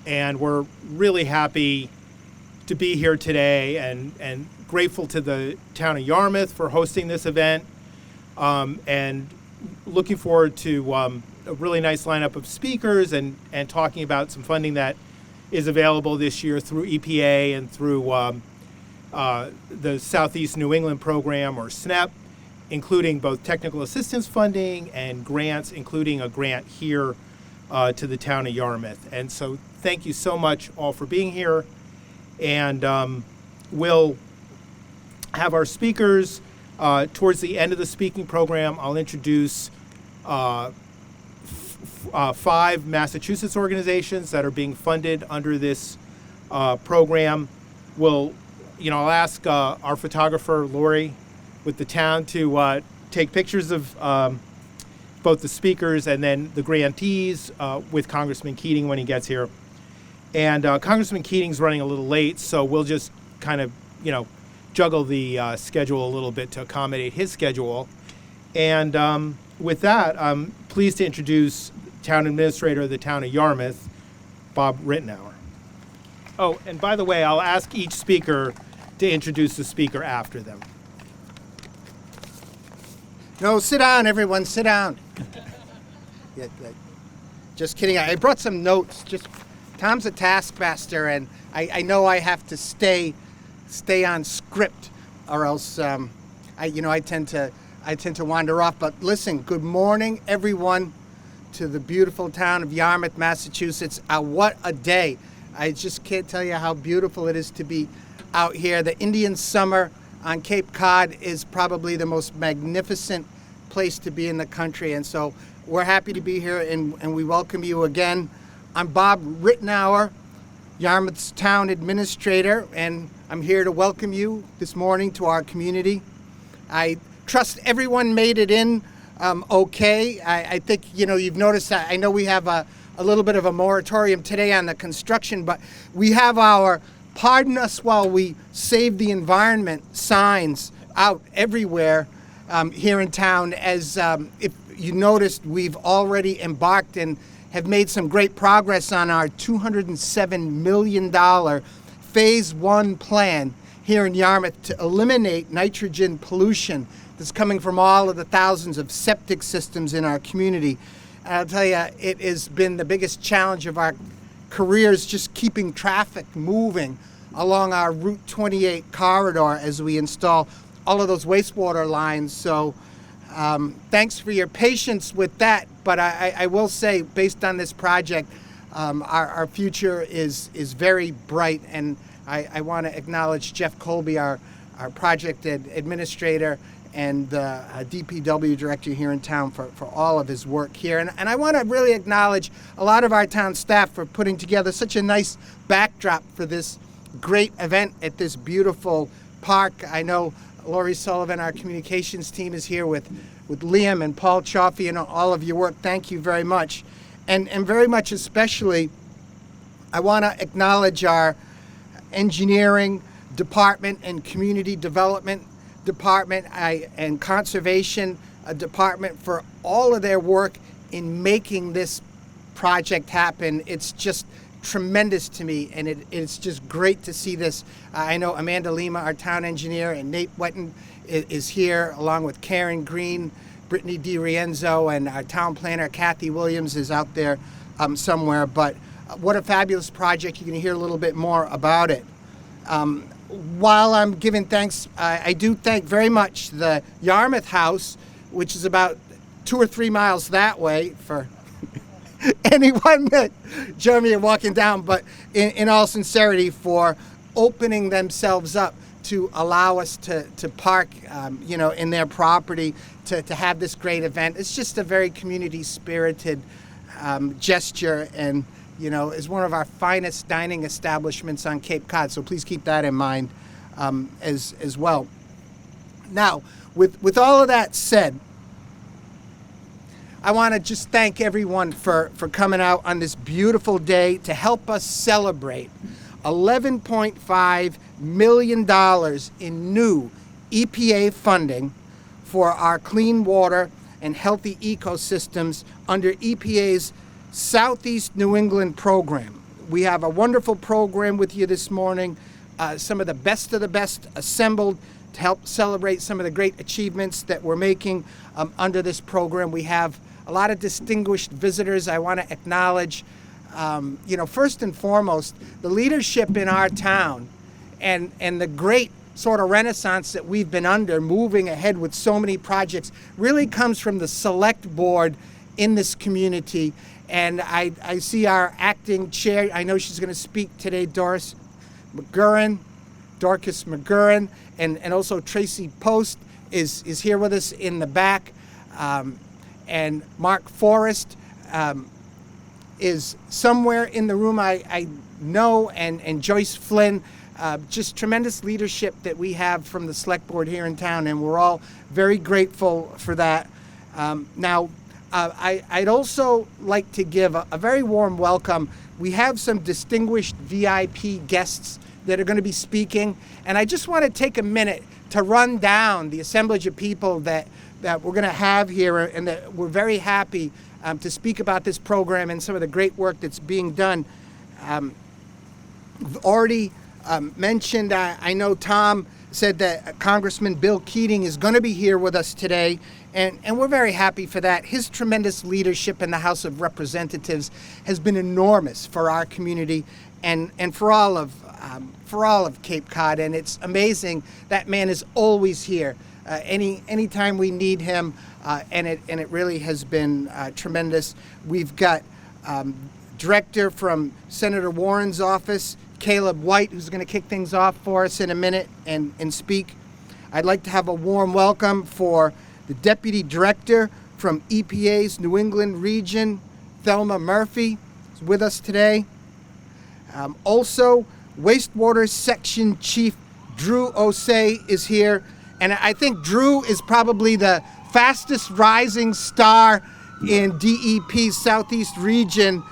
and we're really happy to be here today and grateful to the town of Yarmouth for hosting this event, and looking forward to a really nice lineup of speakers and talking about some funding that is available this year through EPA and through the Southeast New England program, or SNEP, including both technical assistance funding and grants, including a grant here to the town of Yarmouth. And so thank you so much all for being here. And we'll have our speakers towards the end of the speaking program. I'll introduce 5 Massachusetts organizations that are being funded under this program. I'll ask our photographer, Lori, with the town to take pictures of both the speakers and then the grantees with Congressman Keating when he gets here. And Congressman Keating's running a little late, so we'll just kind of, juggle the schedule a little bit to accommodate his schedule. And with that, I'm pleased to introduce Town Administrator of the Town of Yarmouth, Bob Rittenauer. Oh, and by the way, I'll ask each speaker to introduce the speaker after them. No, sit down, everyone, sit down. Yeah, just kidding. I brought some notes. Tom's a taskmaster, and I know I have to stay on script, or else I tend to wander off. But listen, good morning, everyone, to the beautiful town of Yarmouth, Massachusetts. What a day! I just can't tell you how beautiful it is to be out here. The Indian summer on Cape Cod is probably the most magnificent place to be in the country, and so we're happy to be here, and we welcome you again. I'm Bob Rittenauer, Yarmouth's town administrator, and I'm here to welcome you this morning to our community. I trust everyone made it in okay. I think, you've noticed that. I know we have a little bit of a moratorium today on the construction, but we have our "Pardon us while we save the environment" signs out everywhere here in town. As if you noticed, we've already embarked and have made some great progress on our $207 million Phase 1 plan here in Yarmouth to eliminate nitrogen pollution that's coming from all of the thousands of septic systems in our community. And I'll tell you, it has been the biggest challenge of our careers, just keeping traffic moving along our Route 28 corridor as we install all of those wastewater lines. So thanks for your patience with that. But I will say, based on this project, our future is very bright. And I want to acknowledge Jeff Colby, our project administrator, and the DPW director here in town for all of his work here. And I want to really acknowledge a lot of our town staff for putting together such a nice backdrop for this great event at this beautiful park. I know Lori Sullivan, our communications team, is here with Liam and Paul Chaffee and all of your work. Thank you very much. And very much especially, I want to acknowledge our engineering department and community development department and conservation department for all of their work in making this project happen. It's just tremendous to me, and it's just great to see this. I know Amanda Lima, our town engineer, and Nate Wetton is here, along with Karen Green, Brittany DiRienzo, and our town planner, Kathy Williams, is out there somewhere. But what a fabulous project. You're going to hear a little bit more about it. While I'm giving thanks, I do thank very much the Yarmouth House, which is about 2 or 3 miles that way for anyone that Jeremy are walking down, but in all sincerity, for opening themselves up to allow us to park, in their property to have this great event. It's just a very community-spirited gesture, and is one of our finest dining establishments on Cape Cod. So please keep that in mind as well. Now, with all of that said, I want to just thank everyone for coming out on this beautiful day to help us celebrate $11.5 million in new EPA funding for our clean water and healthy ecosystems under EPA's Southeast New England program. We have a wonderful program with you this morning. Some of the best assembled to help celebrate some of the great achievements that we're making under this program. We have a lot of distinguished visitors. I want to acknowledge, first and foremost, the leadership in our town and the great sort of renaissance that we've been under, moving ahead with so many projects, really comes from the select board in this community. And I see our acting chair, I know she's going to speak today, Dorcas McGurran, and also Tracy Post is here with us in the back. And Mark Forrest is somewhere in the room, I know, and Joyce Flynn. Just tremendous leadership that we have from the select board here in town, and we're all very grateful for that. I'd also like to give a very warm welcome. We have some distinguished VIP guests that are going to be speaking, and I just want to take a minute to run down the assemblage of people that we're going to have here, and that we're very happy to speak about this program and some of the great work that's being done. We've already mentioned, I know Tom said that Congressman Bill Keating is going to be here with us today, and we're very happy for that. His tremendous leadership in the House of Representatives has been enormous for our community and for all of Cape Cod, and it's amazing. That man is always here anytime we need him, and it really has been tremendous. We've got Director from Senator Warren's office, Caleb White, who's going to kick things off for us in a minute and speak. I'd like to have a warm welcome for the Deputy Director from EPA's New England region, Thelma Murphy, is with us today. Also, Wastewater Section Chief Drew Osei is here, and I think Drew is probably the fastest rising star in DEP's Southeast region,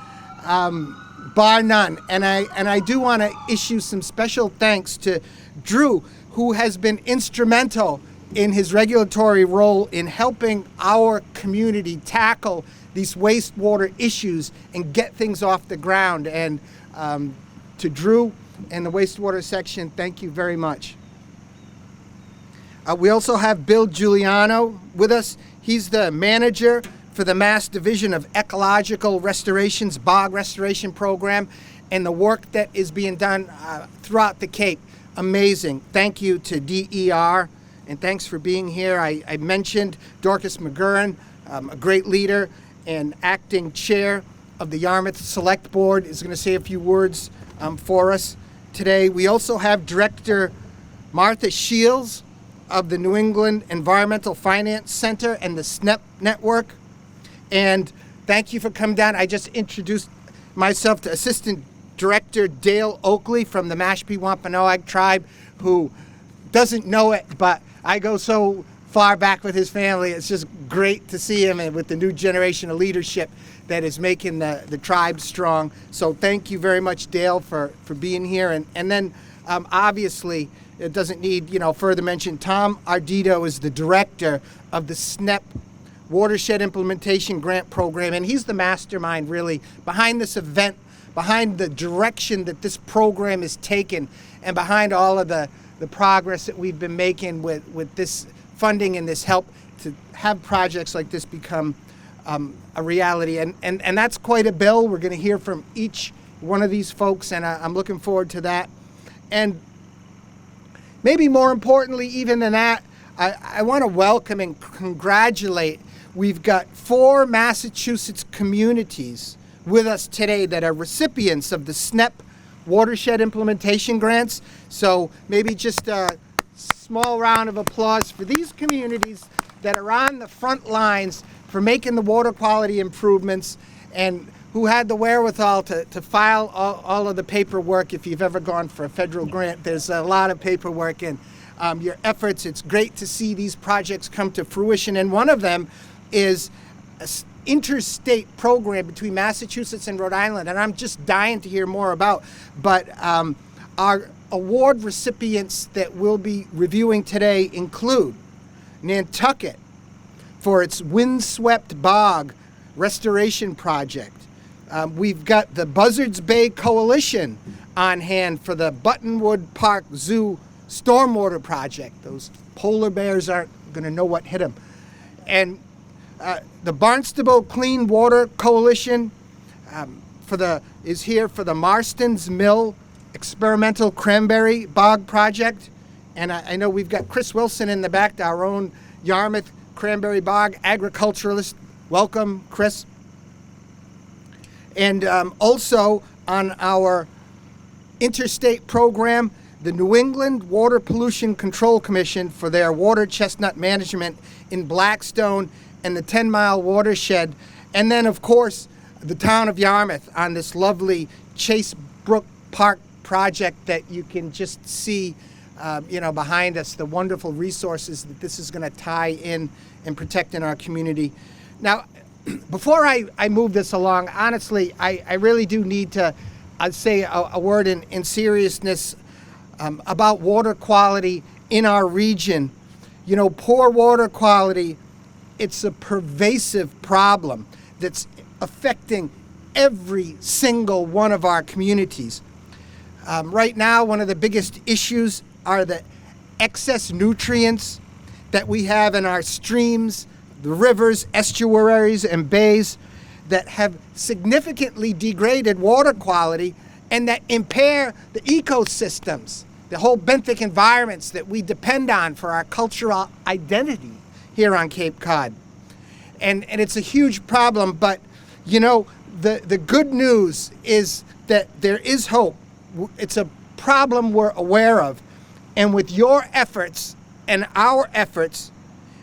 bar none. And I do want to issue some special thanks to Drew, who has been instrumental in his regulatory role in helping our community tackle these wastewater issues and get things off the ground. And to Drew and the wastewater section, thank you very much. We also have Bill Giuliano with us. He's the manager for the Mass Division of Ecological Restoration's Bog Restoration Program, and the work that is being done throughout the Cape. Amazing. Thank you to DER, and thanks for being here. I mentioned Dorcas McGurran, a great leader and acting chair of the Yarmouth Select Board, is going to say a few words for us today. We also have Director Martha Shields of the New England Environmental Finance Center and the SNEP network. And thank you for coming down. I just introduced myself to Assistant Director Dale Oakley from the Mashpee Wampanoag tribe, who doesn't know it, but I go so far back with his family. It's just great to see him, and with the new generation of leadership that is making the tribe strong. So thank you very much, Dale, for being here. And then obviously, it doesn't need further mention. Tom Ardito is the director of the SNEP Watershed Implementation Grant Program, and he's the mastermind really behind this event, behind the direction that this program is taken, and behind all of the progress that we've been making with this funding and this help to have projects like this become a reality. And that's quite a bill. We're going to hear from each one of these folks, and I'm looking forward to that. And maybe more importantly even than that, I want to welcome and congratulate. We've got 4 Massachusetts communities with us today that are recipients of the SNEP Watershed Implementation Grants. So maybe just a small round of applause for these communities that are on the front lines for making the water quality improvements, and who had the wherewithal to file all of the paperwork. If you've ever gone for a federal grant, there's a lot of paperwork, and your efforts, it's great to see these projects come to fruition. And one of them is an interstate program between Massachusetts and Rhode Island, and I'm just dying to hear more about. But our award recipients that we'll be reviewing today include Nantucket for its windswept bog restoration project, We've got the Buzzards Bay Coalition on hand for the Buttonwood Park Zoo stormwater project. Those polar bears aren't going to know what hit them. And the Barnstable Clean Water Coalition is here for the Marston's Mill Experimental Cranberry Bog Project. And I know we've got Chris Wilson in the back, our own Yarmouth Cranberry Bog agriculturalist. Welcome, Chris. And also on our interstate program, the New England Water Pollution Control Commission for their water chestnut management in Blackstone and the 10-mile watershed. And then, of course, the town of Yarmouth on this lovely Chase Brook Park project that you can just see behind us, the wonderful resources that this is going to tie in and protect in our community. Now, before I move this along, honestly, I really do need to say a word in seriousness about water quality in our region. You know, poor water quality, it's a pervasive problem that's affecting every single one of our communities. Right now, one of the biggest issues are the excess nutrients that we have in our streams, the rivers, estuaries, and bays that have significantly degraded water quality and that impair the ecosystems, the whole benthic environments that we depend on for our cultural identity here on Cape Cod. And it's a huge problem, but you know, the good news is that there is hope. It's a problem we're aware of. And with your efforts and our efforts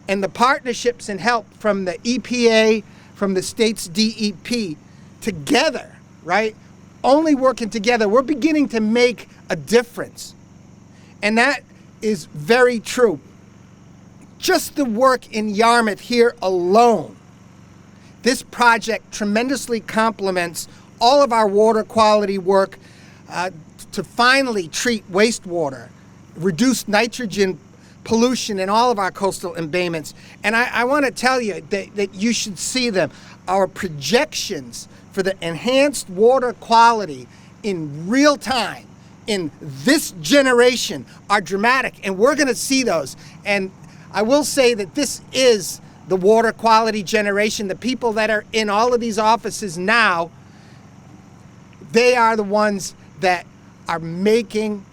and the partnerships and help from the EPA, from the state's DEP, together, right? Only working together, we're beginning to make a difference. And that is very true. Just the work in Yarmouth here alone, this project tremendously complements all of our water quality work to finally treat wastewater, reduce nitrogen pollution in all of our coastal embayments. And I want to tell you that you should see them. Our projections for the enhanced water quality in real time in this generation are dramatic, and we're going to see those. And I will say that this is the water quality generation. The people that are in all of these offices now, they are the ones that are making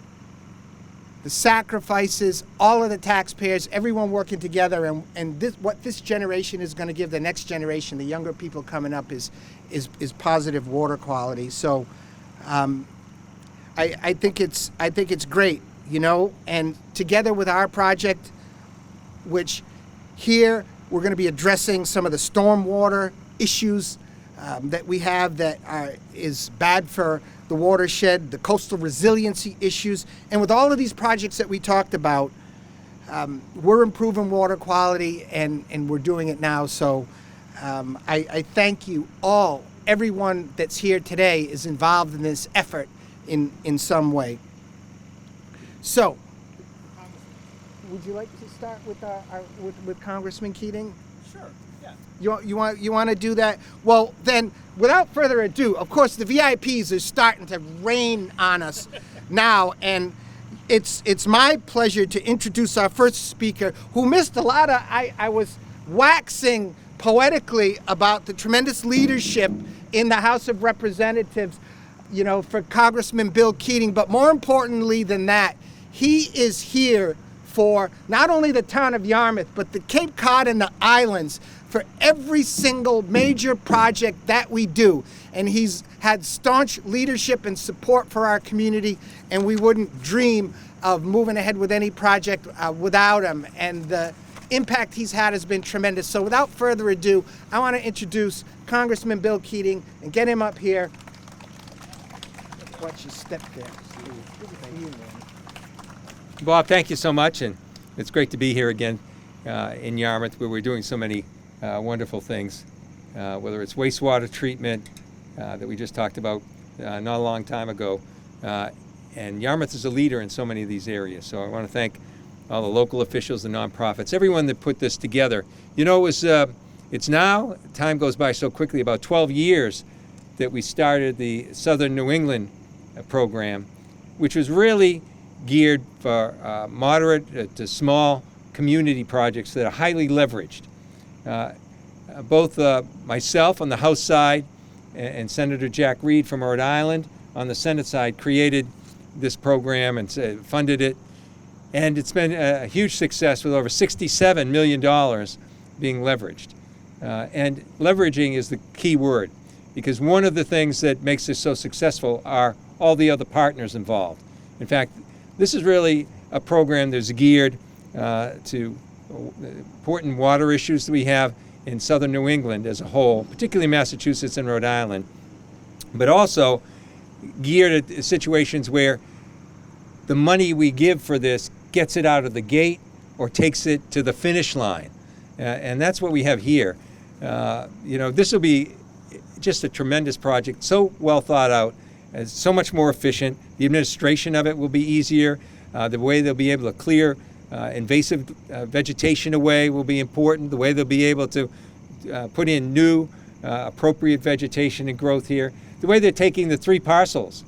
the sacrifices, all of the taxpayers, everyone working together, and what this generation is going to give the next generation, the younger people coming up, is positive water quality. So I think it's great, you know. And together with our project, which here we're going to be addressing some of the stormwater issues that we have that is bad for the watershed, the coastal resiliency issues, and with all of these projects that we talked about, we're improving water quality, and we're doing it now. So I thank you all. Everyone that's here today is involved in this effort in some way. So, would you like to start with with Congressman Keating? Sure, yeah. You want to do that? Well, then, without further ado, of course, the VIPs are starting to rain on us now, and it's my pleasure to introduce our first speaker, who missed a lot of. I was waxing poetically about the tremendous leadership in the House of Representatives, you know, for Congressman Bill Keating, but more importantly than that, he is here for not only the town of Yarmouth, but the Cape Cod and the islands for every single major project that we do. And he's had staunch leadership and support for our community, and we wouldn't dream of moving ahead with any project without him. And the impact he's had has been tremendous. So without further ado, I want to introduce Congressman Bill Keating and get him up here. Watch you step there. Bob, thank you so much, and it's great to be here again in Yarmouth, where we're doing so many wonderful things, whether it's wastewater treatment that we just talked about not a long time ago, and Yarmouth is a leader in so many of these areas. So I want to thank all the local officials, the nonprofits, everyone that put this together. You know, it's now, time goes by so quickly, about 12 years that we started the Southern New England program, which was really geared for moderate to small community projects that are highly leveraged. Both myself on the House side and Senator Jack Reed from Rhode Island on the Senate side created this program and funded it. And it's been a huge success with over $67 million being leveraged. And leveraging is the key word, because one of the things that makes this so successful are all the other partners involved. In fact, this is really a program that's geared to important water issues that we have in southern New England as a whole, particularly Massachusetts and Rhode Island, but also geared at situations where the money we give for this gets it out of the gate or takes it to the finish line. And that's what we have here. This will be just a tremendous project, so well thought out, so much more efficient. The administration of it will be easier. The way they'll be able to clear invasive vegetation away will be important. The way they'll be able to put in new appropriate vegetation and growth here. The way they're taking the 3 parcels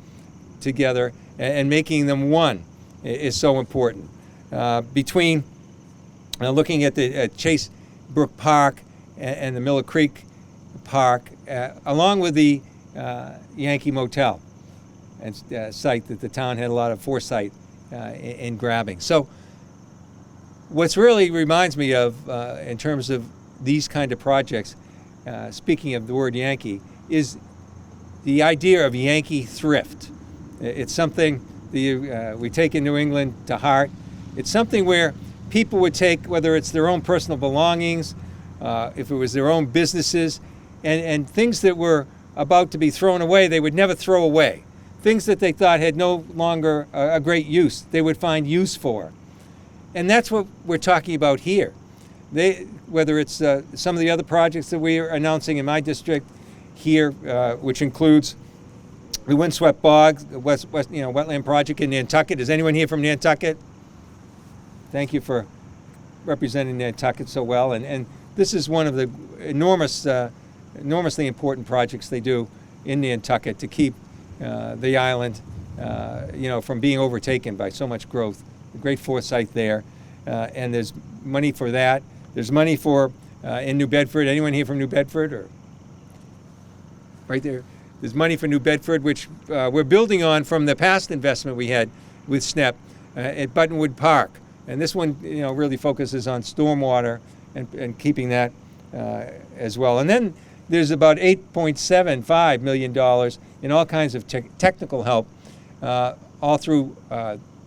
together and making them one is so important. Between looking at the Chase Brook Park and the Miller Creek Park, along with the Yankee Motel and site that the town had a lot of foresight in grabbing. So what's really reminds me of, in terms of these kind of projects, speaking of the word Yankee, is the idea of Yankee thrift. It's something we take in New England to heart. It's something where people would take, whether it's their own personal belongings, if it was their own businesses, and things that were about to be thrown away, they would never throw away. Things that they thought had no longer a great use, they would find use for. And that's what we're talking about here. Whether it's some of the other projects that we are announcing in my district here, which includes the Windswept Bog, the wetland project in Nantucket. Is anyone here from Nantucket? Thank you for representing Nantucket so well. And this is one of the enormously important projects they do in Nantucket to keep the island, from being overtaken by so much growth. Great foresight there, and there's money for that. There's money for in New Bedford. Anyone here from New Bedford? Or right there. There's money for New Bedford, which we're building on from the past investment we had with SNEP at Buttonwood Park. And this one, really focuses on stormwater and keeping that as well. And then there's about $8.75 million in all kinds of technical help, all through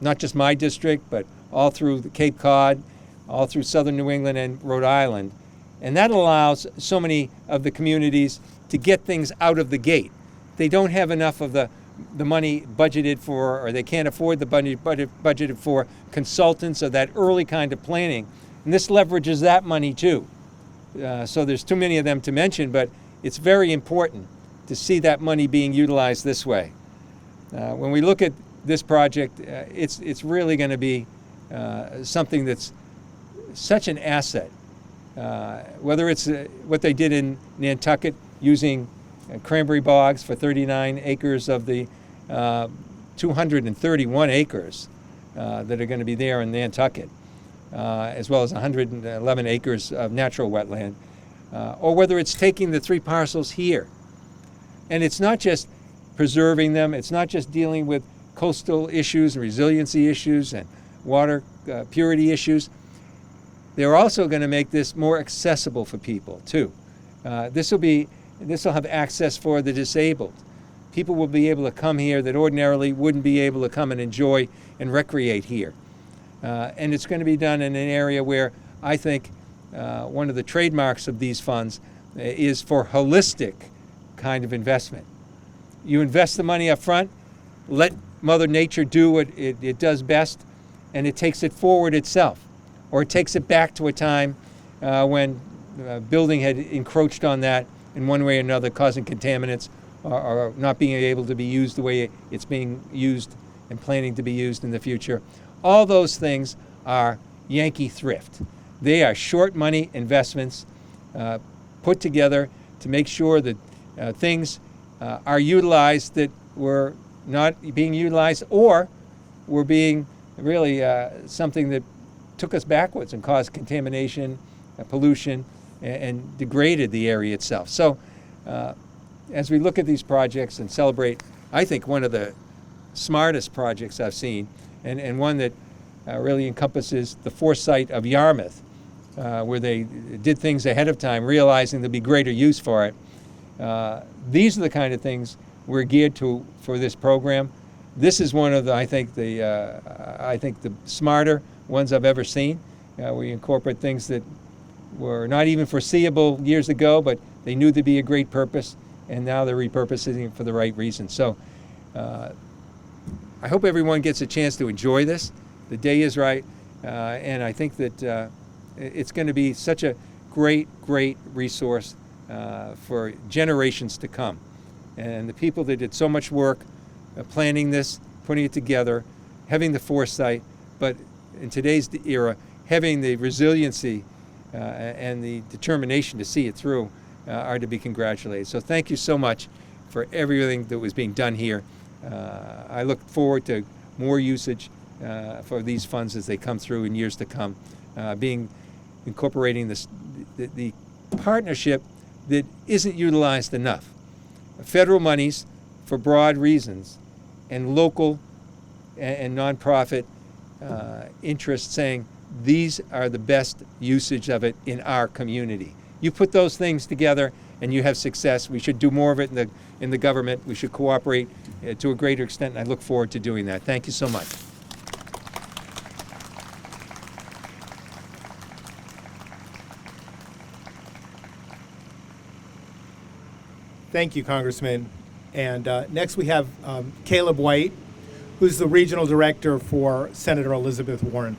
not just my district, but all through the Cape Cod, all through southern New England and Rhode Island. And that allows so many of the communities to get things out of the gate. They don't have enough of the money budgeted for, or they can't afford the budgeted for consultants or that early kind of planning. And this leverages that money too. So there's too many of them to mention, but it's very important to see that money being utilized this way. When we look at this project, it's really going to be something that's such an asset. Whether it's what they did in Nantucket using cranberry bogs for 39 acres of the 231 acres that are going to be there in Nantucket, as well as 111 acres of natural wetland, or whether it's taking the 3 parcels here. And it's not just preserving them, it's not just dealing with coastal issues and resiliency issues and water purity issues. They're also going to make this more accessible for people too. This will have access for the disabled. People will be able to come here that ordinarily wouldn't be able to come and enjoy and recreate here. And it's going to be done in an area where I think one of the trademarks of these funds is for holistic kind of investment. You invest the money up front, let Mother Nature do what it does best, and it takes it forward itself. Or it takes it back to a time when building had encroached on that in one way or another, causing contaminants or not being able to be used the way it's being used and planning to be used in the future. All those things are Yankee thrift. They are short money investments put together to make sure that things are utilized that were not being utilized, or were being really something that took us backwards and caused contamination, pollution, and degraded the area itself. So as we look at these projects and celebrate, I think, one of the smartest projects I've seen, and one that really encompasses the foresight of Yarmouth, where they did things ahead of time, realizing there'd be greater use for it. These are the kind of things we're geared to for this program. This is one of the, I think the smarter ones I've ever seen. We incorporate things that were not even foreseeable years ago, but they knew there'd be a great purpose, and now they're repurposing it for the right reason. So I hope everyone gets a chance to enjoy this. The day is right, and I think that it's going to be such a great resource for generations to come. And the people that did so much work planning this, putting it together, having the foresight, but in today's era, having the resiliency and the determination to see it through are to be congratulated. So thank you so much for everything that was being done here. I look forward to more usage for these funds as they come through in years to come, incorporating the partnership that isn't utilized enough. Federal monies for broad reasons, and local and nonprofit interests saying these are the best usage of it in our community. You put those things together and you have success. We should do more of it in the government. We should cooperate to a greater extent, and I look forward to doing that. Thank you so much. Thank you, Congressman. And next we have Caleb White, who's the Regional Director for Senator Elizabeth Warren.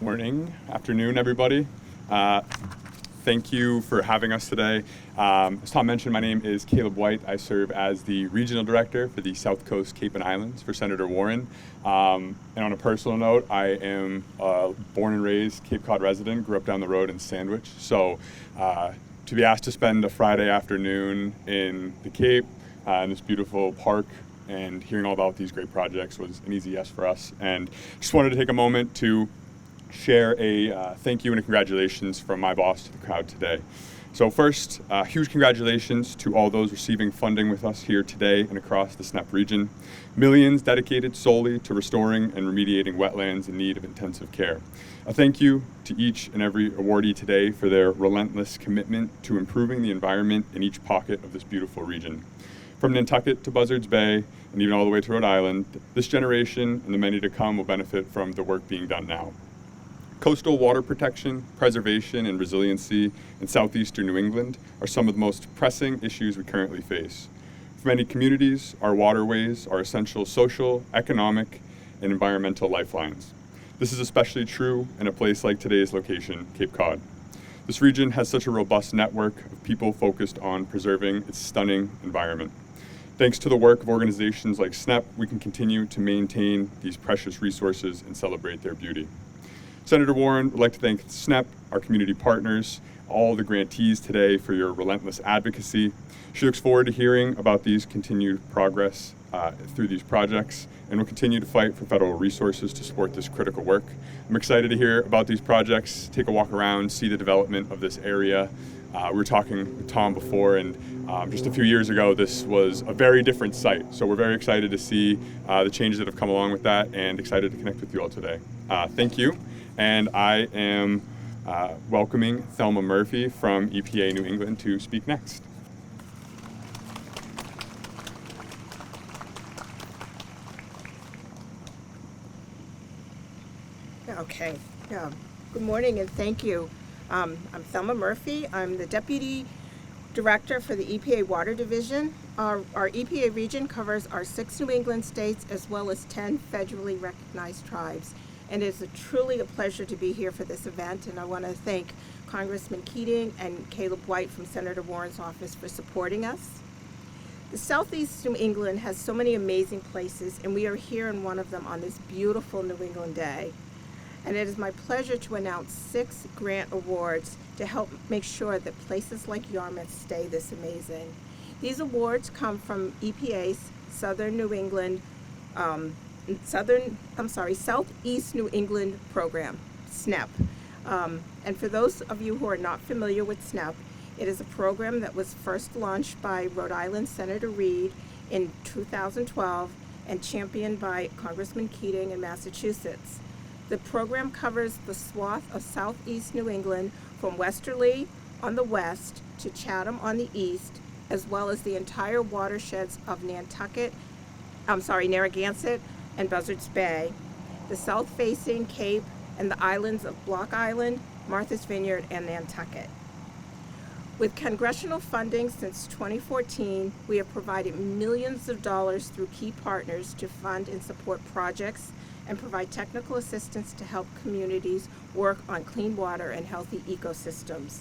Morning, afternoon, everybody. Thank you for having us today. As Tom mentioned, my name is Caleb White. I serve as the Regional Director for the South Coast Cape and Islands for Senator Warren. And on a personal note, I am a born and raised Cape Cod resident, grew up down the road in Sandwich. So to be asked to spend a Friday afternoon in the Cape, in this beautiful park, and hearing all about these great projects was an easy yes for us. And just wanted to take a moment to share a thank you and a congratulations from my boss to the crowd today. So first, huge congratulations to all those receiving funding with us here today and across the SNEP region. Millions dedicated solely to restoring and remediating wetlands in need of intensive care. A thank you to each and every awardee today for their relentless commitment to improving the environment in each pocket of this beautiful region. From Nantucket to Buzzards Bay and even all the way to Rhode Island, this generation and the many to come will benefit from the work being done now. Coastal water protection, preservation, and resiliency in southeastern New England are some of the most pressing issues we currently face. For many communities, our waterways are essential social, economic, and environmental lifelines. This is especially true in a place like today's location, Cape Cod. This region has such a robust network of people focused on preserving its stunning environment. Thanks to the work of organizations like SNEP, we can continue to maintain these precious resources and celebrate their beauty. Senator Warren would like to thank SNEP, our community partners, all the grantees today for your relentless advocacy. She looks forward to hearing about these continued progress through these projects, and will continue to fight for federal resources to support this critical work. I'm excited to hear about these projects, take a walk around, see the development of this area. We were talking with Tom before, and just a few years ago, this was a very different site. So we're very excited to see the changes that have come along with that, and excited to connect with you all today. Thank you. And I am welcoming Thelma Murphy from EPA New England to speak next. Okay. Good morning and thank you. I'm Thelma Murphy. I'm the Deputy Director for the EPA Water Division. Our EPA region covers our 6 New England states as well as 10 federally recognized tribes. And it is truly a pleasure to be here for this event, and I want to thank Congressman Keating and Caleb White from Senator Warren's office for supporting us. The Southeast New England has so many amazing places, and we are here in one of them on this beautiful New England day. and it is my pleasure to announce 6 grant awards to help make sure that places like Yarmouth stay this amazing. These awards come from EPA's Southeast New England program, SNEP. And for those of you who are not familiar with SNEP, it is a program that was first launched by Rhode Island Senator Reed in 2012 and championed by Congressman Keating in Massachusetts. The program covers the swath of southeast New England from Westerly on the west to Chatham on the east, as well as the entire watersheds of Narragansett and Buzzards Bay, the south-facing Cape, and the islands of Block Island, Martha's Vineyard, and Nantucket. With congressional funding since 2014, we have provided millions of dollars through key partners to fund and support projects and provide technical assistance to help communities work on clean water and healthy ecosystems.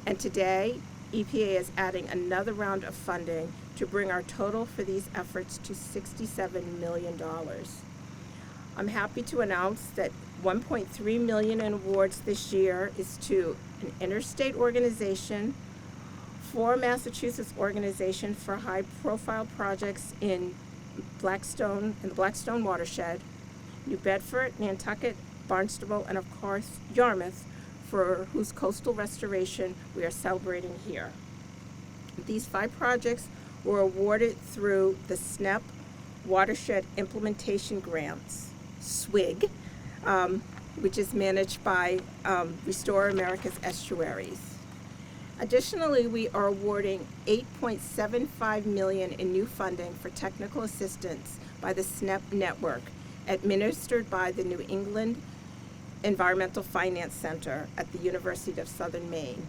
And today, EPA is adding another round of funding to bring our total for these efforts to $67 million. I'm happy to announce that $1.3 million in awards this year is to an interstate organization, 4 Massachusetts organizations for high-profile projects in the Blackstone watershed, New Bedford, Nantucket, Barnstable, and of course Yarmouth, for whose coastal restoration we are celebrating here. These 5 projects were awarded through the SNEP Watershed Implementation Grants, SWIG, which is managed by Restore America's Estuaries. Additionally, we are awarding $8.75 million in new funding for technical assistance by the SNEP network, administered by the New England Environmental Finance Center at the University of Southern Maine.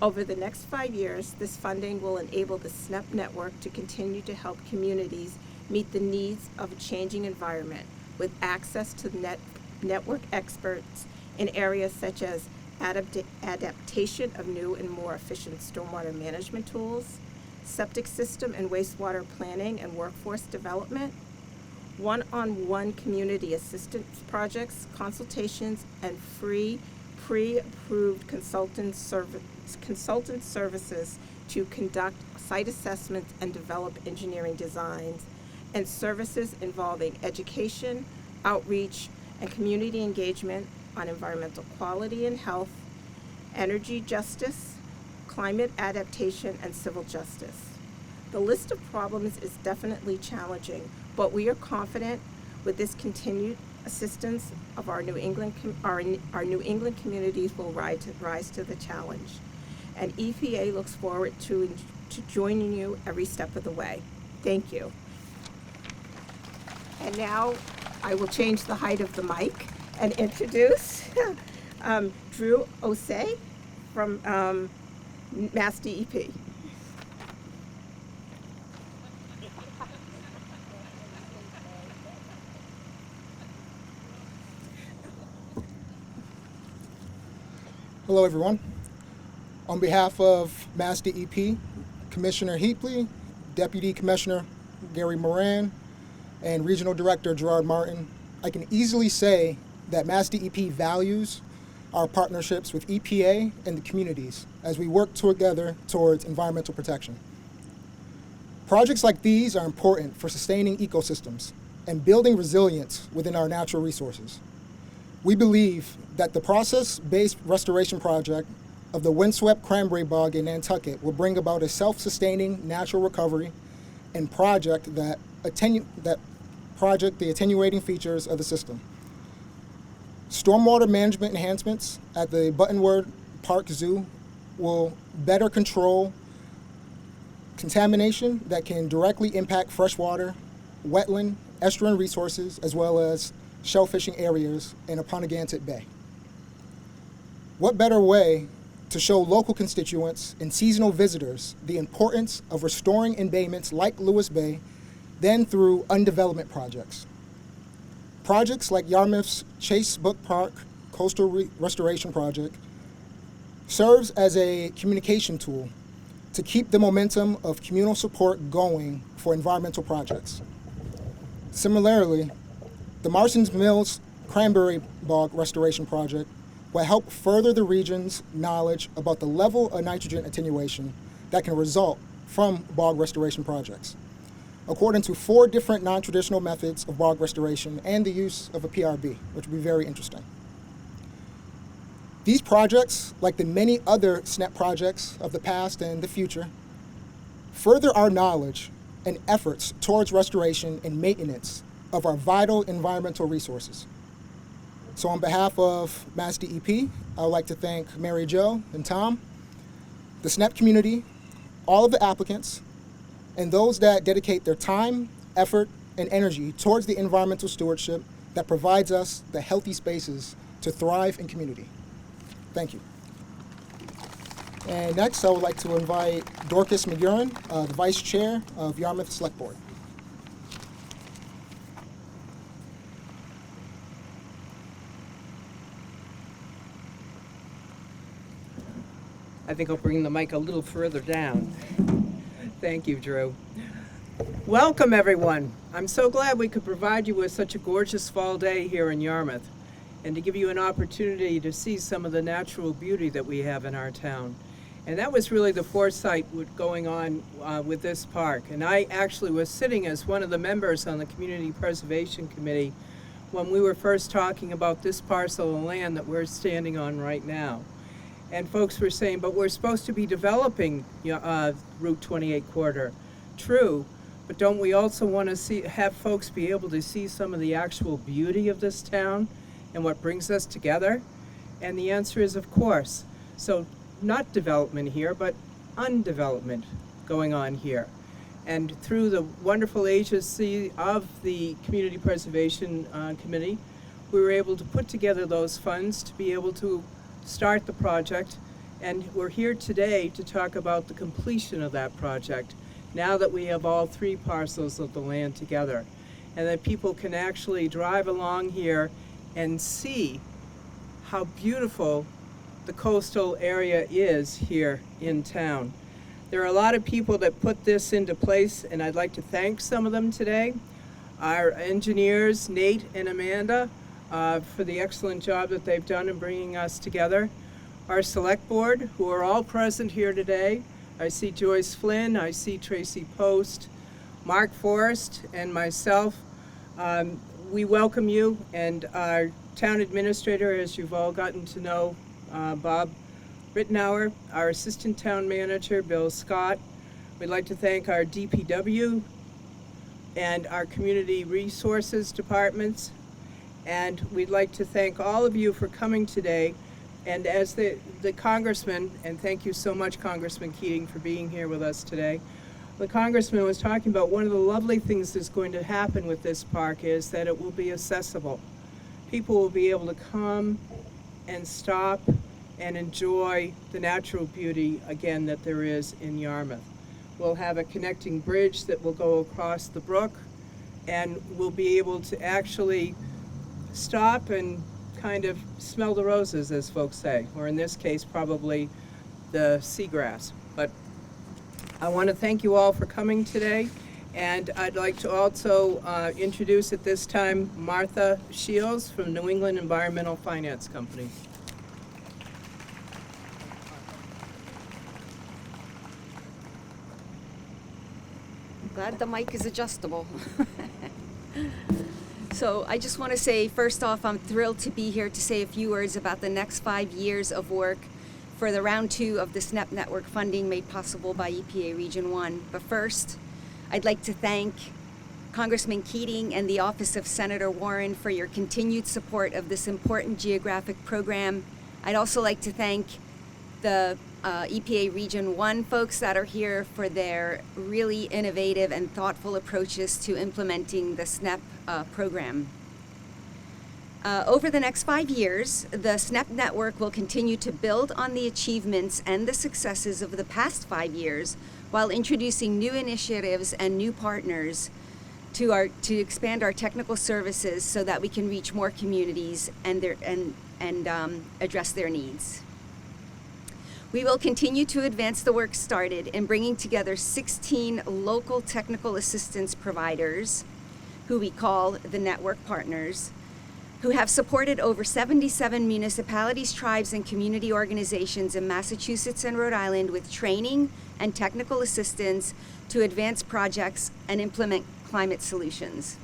Over the next 5 years, this funding will enable the SNEP network to continue to help communities meet the needs of a changing environment with access to network experts in areas such as adaptation of new and more efficient stormwater management tools, septic system and wastewater planning and workforce development, one-on-one community assistance projects, consultations, and free pre-approved consultant services to conduct site assessments and develop engineering designs, and services involving education, outreach, and community engagement on environmental quality and health, energy justice, climate adaptation, and civil justice. The list of problems is definitely challenging, but we are confident with this continued assistance of our New England communities will rise to the challenge. And EPA looks forward to joining you every step of the way. Thank you. And now I will change the height of the mic and introduce Drew Osei from Mass DEP. Hello, everyone. On behalf of Mass DEP, Commissioner Heapley, Deputy Commissioner Gary Moran, and Regional Director Gerard Martin, I can easily say that Mass DEP values our partnerships with EPA and the communities as we work together towards environmental protection. Projects like these are important for sustaining ecosystems and building resilience within our natural resources. We believe that the process-based restoration project of the windswept cranberry bog in Nantucket will bring about a self-sustaining natural recovery and project the attenuating features of the system. Stormwater management enhancements at the Buttonwood Park Zoo will better control contamination that can directly impact freshwater, wetland, estuarine resources, as well as shellfishing areas in Apponeganset Bay. What better way to show local constituents and seasonal visitors the importance of restoring embayments like Lewis Bay than through undevelopment projects. Projects like Yarmouth's Chase Brook Park Coastal Restoration Project serves as a communication tool to keep the momentum of communal support going for environmental projects. Similarly, the Marston's Mills Cranberry Bog Restoration Project will help further the region's knowledge about the level of nitrogen attenuation that can result from bog restoration projects, according to 4 different non-traditional methods of bog restoration and the use of a PRB, which will be very interesting. These projects, like the many other SNEP projects of the past and the future, further our knowledge and efforts towards restoration and maintenance of our vital environmental resources. So on behalf of Mass DEP, I would like to thank Mary Jo and Tom, the SNEP community, all of the applicants, and those that dedicate their time, effort, and energy towards the environmental stewardship that provides us the healthy spaces to thrive in community. Thank you. And next, I would like to invite Dorcas McGurran, the Vice Chair of Yarmouth Select Board. I think I'll bring the mic a little further down. Thank you, Drew. Welcome, everyone. I'm so glad we could provide you with such a gorgeous fall day here in Yarmouth and to give you an opportunity to see some of the natural beauty that we have in our town. And that was really the foresight going on with this park. And I actually was sitting as one of the members on the Community Preservation Committee when we were first talking about this parcel of land that we're standing on right now. And folks were saying, but we're supposed to be developing Route 28 corridor. True, but don't we also want to have folks be able to see some of the actual beauty of this town and what brings us together? And the answer is, of course. So not development here, but undevelopment going on here. And through the wonderful agency of the Community Preservation Committee, we were able to put together those funds to be able to start the project, and we're here today to talk about the completion of that project now that we have all 3 parcels of the land together, and that people can actually drive along here and see how beautiful the coastal area is here in town. There are a lot of people that put this into place, and I'd like to thank some of them today. Our engineers, Nate and Amanda, for the excellent job that they've done in bringing us together. Our select board, who are all present here today. I see Joyce Flynn, I see Tracy Post, Mark Forrest, and myself. We welcome you, and our town administrator, as you've all gotten to know, Bob Rittenauer, our assistant town manager, Bill Scott. We'd like to thank our DPW and our community resources departments. And we'd like to thank all of you for coming today. And as the congressman, and thank you so much, Congressman Keating, for being here with us today. The congressman was talking about one of the lovely things that's going to happen with this park is that it will be accessible. People will be able to come and stop and enjoy the natural beauty, again, that there is in Yarmouth. We'll have a connecting bridge that will go across the brook, and we'll be able to actually stop and kind of smell the roses, as folks say, or in this case, probably the seagrass. But I want to thank you all for coming today, and I'd like to also introduce at this time Martha Shields from New England Environmental Finance Company. Glad the mic is adjustable. So I just want to say, first off, I'm thrilled to be here to say a few words about the next 5 years of work for the round 2 of the SNEP network funding made possible by EPA Region 1. But first, I'd like to thank Congressman Keating and the Office of Senator Warren for your continued support of this important geographic program. I'd also like to thank the EPA Region 1 folks that are here for their really innovative and thoughtful approaches to implementing the SNEP program. Over the next 5 years, the SNEP network will continue to build on the achievements and the successes of the past 5 years while introducing new initiatives and new partners to expand our technical services so that we can reach more communities and address their needs. We will continue to advance the work started in bringing together 16 local technical assistance providers, who we call the network partners, who have supported over 77 municipalities, tribes, and community organizations in Massachusetts and Rhode Island with training and technical assistance to advance projects and implement climate solutions.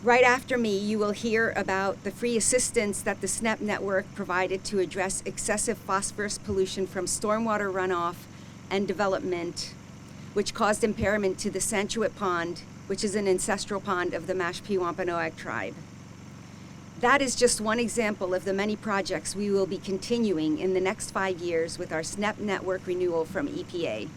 Right after me, you will hear about the free assistance that the SNEP network provided to address excessive phosphorus pollution from stormwater runoff and development, which caused impairment to the Sanchuit Pond, which is an ancestral pond of the Mashpee Wampanoag tribe. That is just one example of the many projects we will be continuing in the next 5 years with our SNEP network renewal from EPA.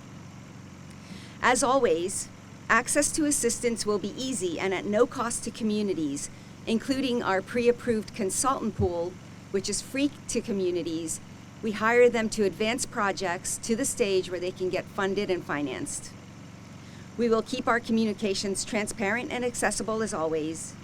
As always, access to assistance will be easy and at no cost to communities, including our pre-approved consultant pool, which is free to communities. We hire them to advance projects to the stage where they can get funded and financed. We will keep our communications transparent and accessible as always,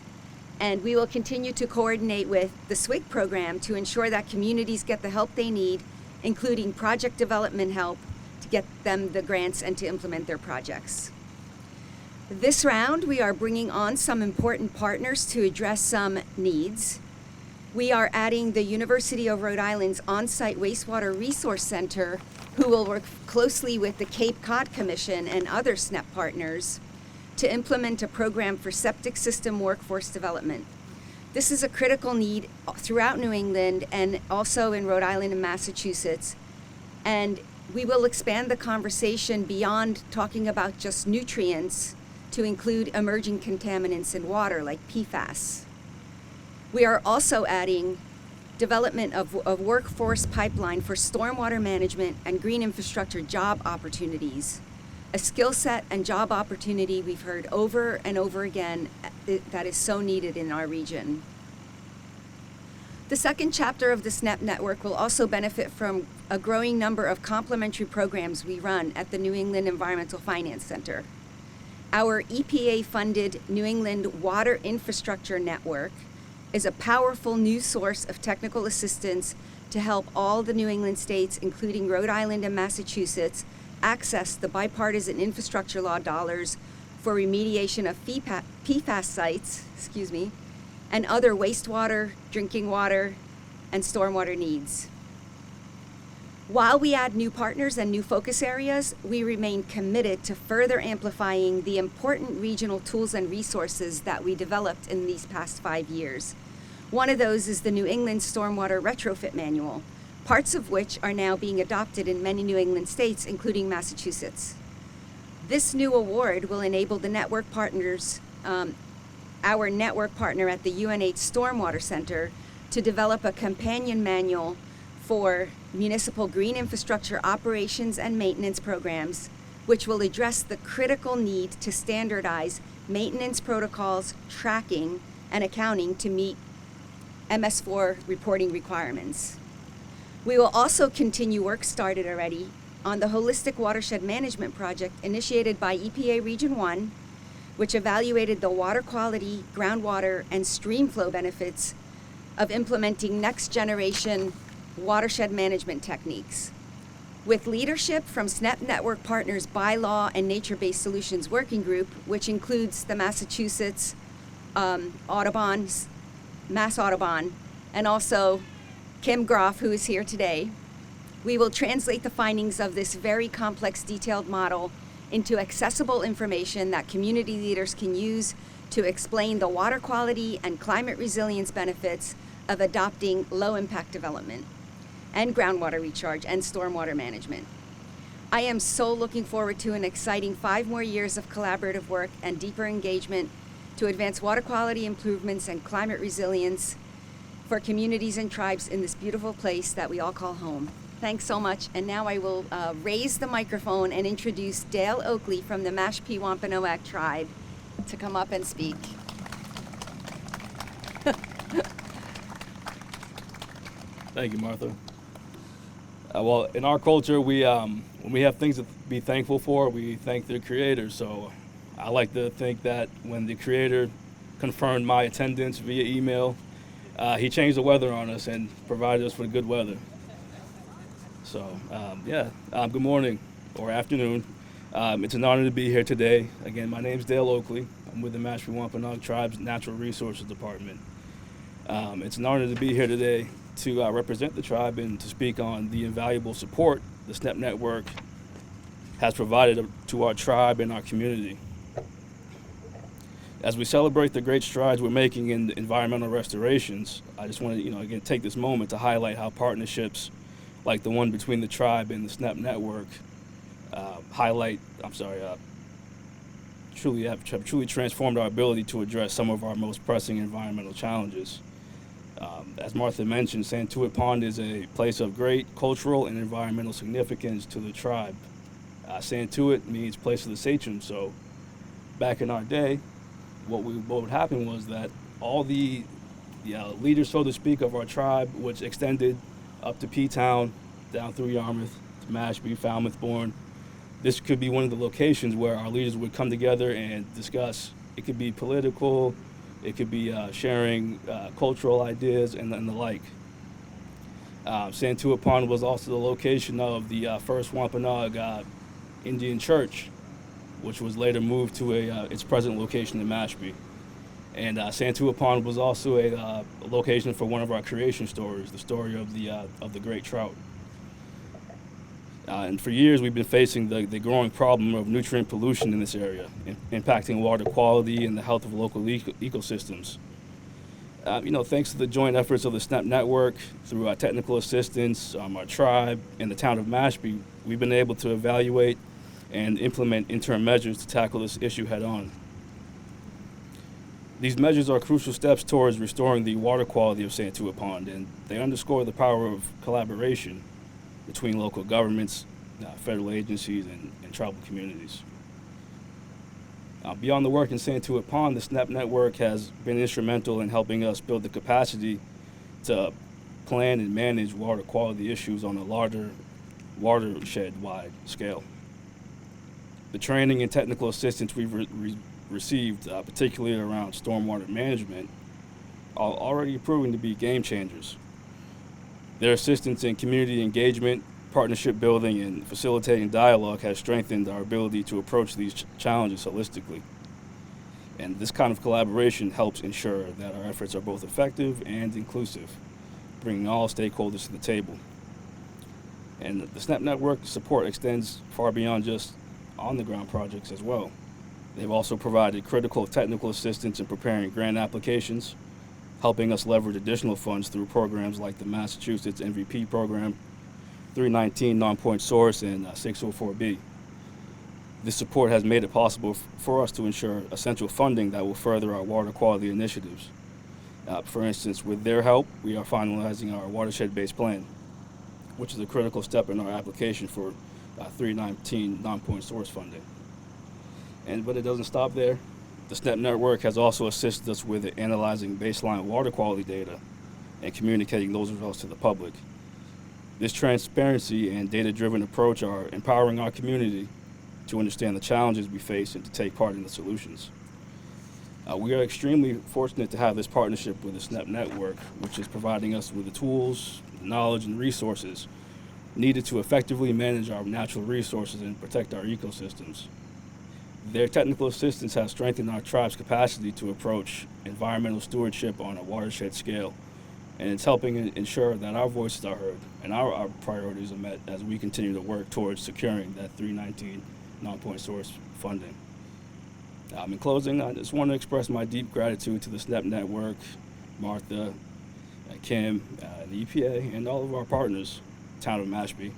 and we will continue to coordinate with the SWIG program to ensure that communities get the help they need, including project development help to get them the grants and to implement their projects. This round, we are bringing on some important partners to address some needs. We are adding the University of Rhode Island's on-site wastewater resource center, who will work closely with the Cape Cod Commission and other SNEP partners to implement a program for septic system workforce development. This is a critical need throughout New England and also in Rhode Island and Massachusetts. And we will expand the conversation beyond talking about just nutrients to include emerging contaminants in water like PFAS. We are also adding development of workforce pipeline for stormwater management and green infrastructure job opportunities, a skill set and job opportunity we've heard over and over again that is so needed in our region. The second chapter of the SNEP network will also benefit from a growing number of complementary programs we run at the New England Environmental Finance Center. Our EPA-funded New England Water Infrastructure Network is a powerful new source of technical assistance to help all the New England states, including Rhode Island and Massachusetts, access the bipartisan infrastructure law dollars for remediation of PFAS sites, and other wastewater, drinking water, and stormwater needs. While we add new partners and new focus areas, we remain committed to further amplifying the important regional tools and resources that we developed in these past 5 years. One of those is the New England Stormwater Retrofit Manual, parts of which are now being adopted in many New England states, including Massachusetts. This new award will enable the network partners, our network partner at the UNH Stormwater Center, to develop a companion manual for municipal green infrastructure operations and maintenance programs, which will address the critical need to standardize maintenance protocols, tracking, and accounting to meet MS4 reporting requirements. We will also continue work started already on the Holistic Watershed Management Project initiated by EPA Region 1, which evaluated the water quality, groundwater, and stream flow benefits of implementing next generation watershed management techniques. With leadership from SNEP Network Partners Bylaw and Nature-Based Solutions Working Group, which includes the Massachusetts Mass Audubon, and also Kim Groff, who is here today, we will translate the findings of this very complex, detailed model into accessible information that community leaders can use to explain the water quality and climate resilience benefits of adopting low-impact development and groundwater recharge and stormwater management. I am so looking forward to an exciting 5 more years of collaborative work and deeper engagement to advance water quality improvements and climate resilience for communities and tribes in this beautiful place that we all call home. Thanks so much, and now I will raise the microphone and introduce Dale Oakley from the Mashpee Wampanoag tribe to come up and speak. Thank you, Martha. Well, in our culture, we when we have things to be thankful for, we thank the Creator. So I like to think that when the Creator confirmed my attendance via email, He changed the weather on us and provided us with good weather. So, good morning or afternoon. It's an honor to be here today. Again, my name's Dale Oakley. I'm with the Mashpee Wampanoag Tribe's Natural Resources Department. It's an honor to be here today to represent the tribe and to speak on the invaluable support the SNEP network has provided to our tribe and our community. As we celebrate the great strides we're making in environmental restorations, I just want to, again, take this moment to highlight how partnerships like the one between the tribe and the SNEP network have truly transformed our ability to address some of our most pressing environmental challenges. As Martha mentioned, Santuit Pond is a place of great cultural and environmental significance to the tribe. Santuit means place of the sachem, so back in our day, what would happen was that all the leaders, so to speak, of our tribe, which extended up to P-Town, down through Yarmouth, to Mashpee, Falmouth, Bourne, this could be one of the locations where our leaders would come together and discuss. It could be political, it could be sharing cultural ideas and the like. Santuit Pond was also the location of the first Wampanoag Indian church, which was later moved to its present location in Mashpee. And Santuit Pond was also a location for one of our creation stories, the story of the great trout. And for years, we've been facing the growing problem of nutrient pollution in this area, impacting water quality and the health of local ecosystems. Thanks to the joint efforts of the SNEP network, through our technical assistance, our tribe, and the town of Mashpee, we've been able to evaluate and implement interim measures to tackle this issue head-on. These measures are crucial steps towards restoring the water quality of Santuit Pond, and they underscore the power of collaboration between local governments, federal agencies, and tribal communities. Beyond the work in Santuit Pond, the SNEP network has been instrumental in helping us build the capacity to plan and manage water quality issues on a larger watershed-wide scale. The training and technical assistance we've received, particularly around stormwater management, are already proving to be game changers. Their assistance in community engagement, partnership building, and facilitating dialogue has strengthened our ability to approach these challenges holistically. And this kind of collaboration helps ensure that our efforts are both effective and inclusive, bringing all stakeholders to the table. And the SNEP network support extends far beyond just on-the-ground projects as well. They've also provided critical technical assistance in preparing grant applications, helping us leverage additional funds through programs like the Massachusetts MVP program, 319 non-point source, and 604B. This support has made it possible for us to ensure essential funding that will further our water quality initiatives. For instance, with their help, we are finalizing our watershed-based plan, which is a critical step in our application for 319 non-point source funding. But it doesn't stop there. The SNEP network has also assisted us with analyzing baseline water quality data and communicating those results to the public. This transparency and data-driven approach are empowering our community to understand the challenges we face and to take part in the solutions. We are extremely fortunate to have this partnership with the SNEP network, which is providing us with the tools, knowledge, and resources needed to effectively manage our natural resources and protect our ecosystems. Their technical assistance has strengthened our tribe's capacity to approach environmental stewardship on a watershed scale, and it's helping ensure that our voices are heard and our priorities are met as we continue to work towards securing that 319 non-point source funding. In closing, I just want to express my deep gratitude to the SNEP network, Martha, Kim, the EPA, and all of our partners, town of Mashpee.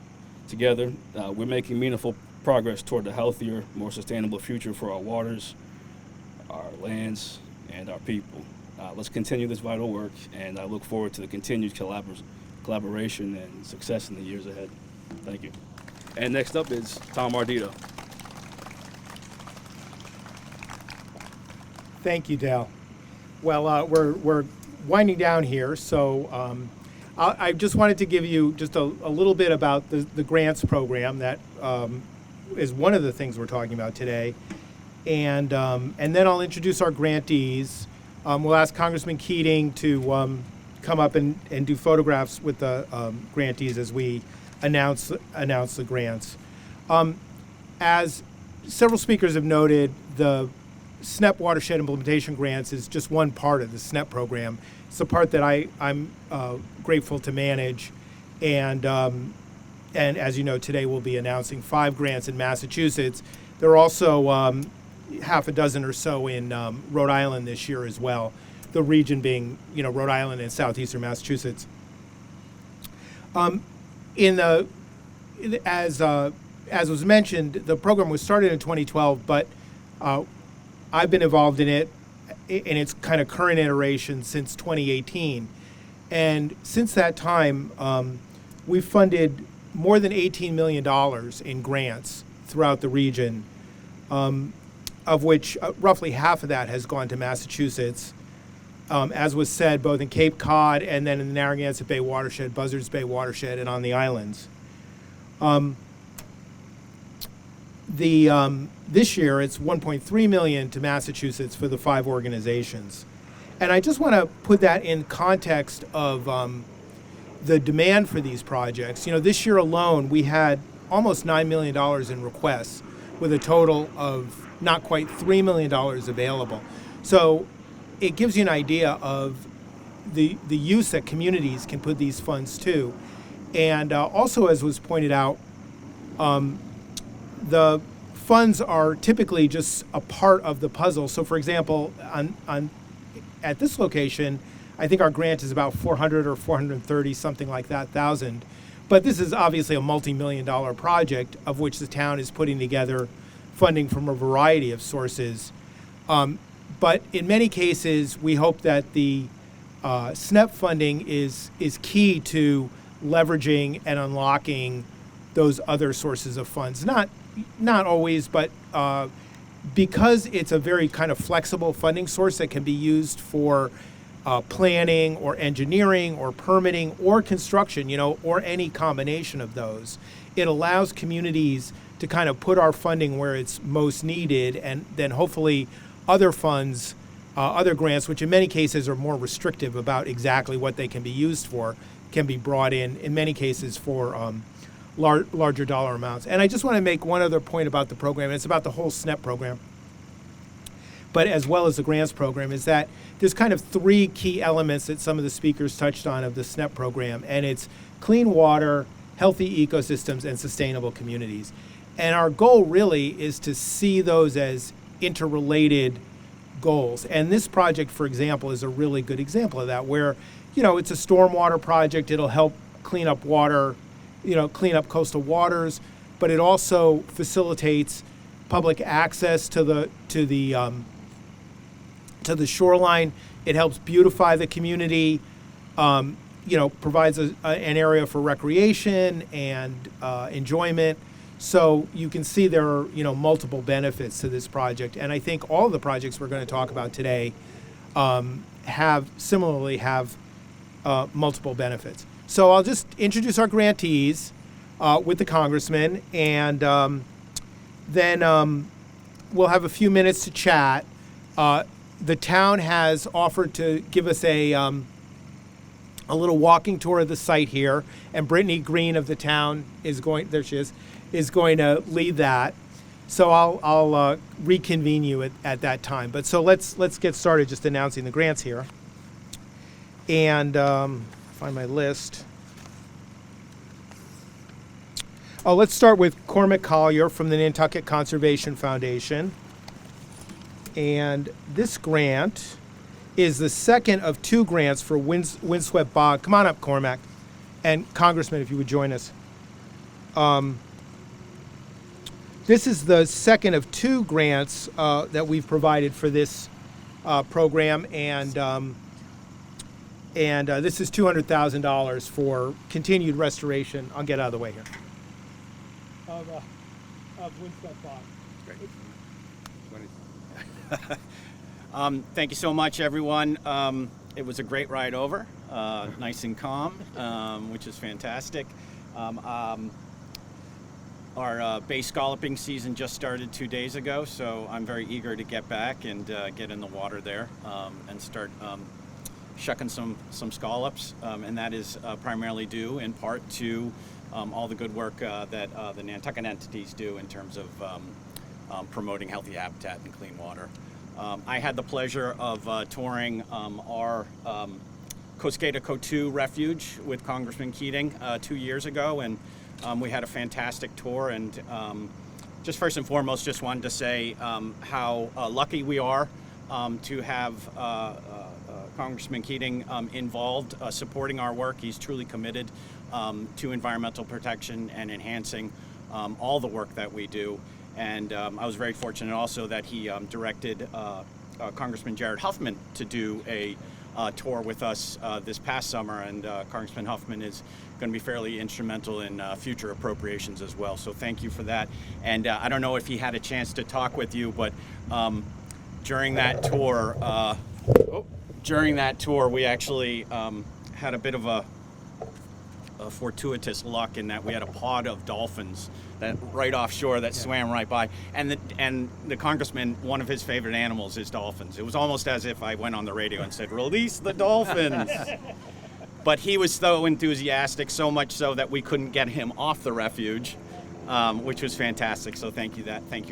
Together, we're making meaningful progress toward a healthier, more sustainable future for our waters, our lands, and our people. Let's continue this vital work, and I look forward to the continued collaboration and success in the years ahead. Thank you. And next up is Tom Ardito. Thank you, Dale. Well, we're winding down here, so I just wanted to give you just a little bit about the grants program that is one of the things we're talking about today, and then I'll introduce our grantees. We'll ask Congressman Keating to come up and do photographs with the grantees as we announce the grants. As several speakers have noted, the SNEP watershed implementation grants is just one part of the SNEP program. It's the part that I'm grateful to manage, and as you know, today we'll be announcing 5 grants in Massachusetts. There are also half a dozen or so in Rhode Island this year as well. The region being, Rhode Island and southeastern Massachusetts. As was mentioned, the program was started in 2012, but I've been involved in it in its kind of current iteration since 2018. And since that time, we've funded more than $18 million in grants throughout the region, of which roughly half of that has gone to Massachusetts. As was said, both in Cape Cod and then in the Narragansett Bay watershed, Buzzards Bay watershed, and on the islands. This year, it's $1.3 million to Massachusetts for the 5 organizations. And I just want to put that in context of the demand for these projects. This year alone, we had almost $9 million in requests, with a total of not quite $3 million available. So it gives you an idea of the use that communities can put these funds to. And also, as was pointed out, the funds are typically just a part of the puzzle. So, for example, at this location, I think our grant is about 400 or 430, something like that, thousand. But this is obviously a multi-million-dollar project, of which the town is putting together funding from a variety of sources. But in many cases, we hope that the SNEP funding is key to leveraging and unlocking those other sources of funds. Not always, but because it's a very kind of flexible funding source that can be used for planning or engineering or permitting or construction, or any combination of those. It allows communities to kind of put our funding where it's most needed, and then hopefully other funds, other grants, which in many cases are more restrictive about exactly what they can be used for, can be brought in many cases for larger dollar amounts. And I just want to make one other point about the program, and it's about the whole SNEP program, but as well as the grants program, is that there's kind of 3 key elements that some of the speakers touched on of the SNEP program, and it's clean water, healthy ecosystems, and sustainable communities. And our goal really is to see those as interrelated goals. And this project, for example, is a really good example of that, where, it's a stormwater project. It'll help clean up water, clean up coastal waters, but it also facilitates public access to the shoreline. It helps beautify the community, provides an area for recreation and enjoyment. So you can see there are, multiple benefits to this project. And I think all of the projects we're going to talk about today have multiple benefits. So I'll just introduce our grantees with the congressman, and then we'll have a few minutes to chat. The town has offered to give us a little walking tour of the site here, and Brittany Green of the town is going to lead that. So I'll reconvene you at that time. But so let's get started just announcing the grants here. And find my list. Let's start with Cormac Collier from the Nantucket Conservation Foundation. And this grant is the second of 2 grants for windswept bog. Come on up, Cormac. And Congressman, if you would join us. This is the second of 2 grants that we've provided for this program, and this is $200,000 for continued restoration. I'll get out of the way here. Of windswept bog. Thank you so much, everyone. It was a great ride over, nice and calm, which is fantastic. Our bay scalloping season just started 2 days ago, so I'm very eager to get back and get in the water there and start shucking some scallops, and that is primarily due in part to all the good work that the Nantucket entities do in terms of promoting healthy habitat and clean water. I had the pleasure of touring our Cosqueta Cotu Refuge with Congressman Keating 2 years ago, and we had a fantastic tour. And just first and foremost, just wanted to say how lucky we are to have Congressman Keating involved, supporting our work. He's truly committed to environmental protection and enhancing all the work that we do. And I was very fortunate also that he directed Congressman Jared Huffman to do a tour with us this past summer, and Congressman Huffman is going to be fairly instrumental in future appropriations as well. So thank you for that. And I don't know if he had a chance to talk with you, but during that tour, we actually had a bit of a fortuitous luck in that we had a pod of dolphins that right offshore that swam right by, and the congressman, one of his favorite animals is dolphins. It was almost as if I went on the radio and said, "Release the dolphins." But he was so enthusiastic, so much so that we couldn't get him off the refuge, which was fantastic. So thank you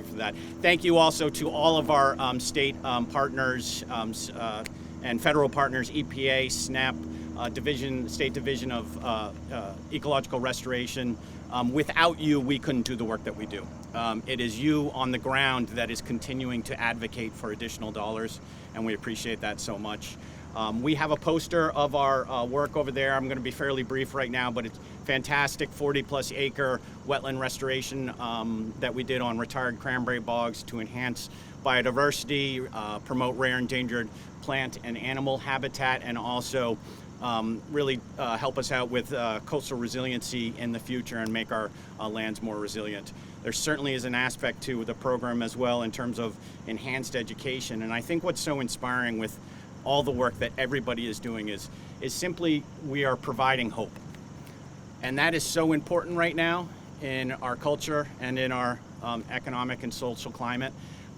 for that. Thank you also to all of our state partners and federal partners, EPA, SNEP, State Division of Ecological Restoration. Without you, we couldn't do the work that we do. It is you on the ground that is continuing to advocate for additional dollars, and we appreciate that so much. We have a poster of our work over there. I'm going to be fairly brief right now, but it's fantastic 40-plus acre wetland restoration that we did on retired cranberry bogs to enhance biodiversity, promote rare endangered plant and animal habitat, and also really help us out with coastal resiliency in the future and make our lands more resilient. There certainly is an aspect to the program as well in terms of enhanced education, and I think what's so inspiring with all the work that everybody is doing is simply we are providing hope. And that is so important right now in our culture and in our economic and social climate.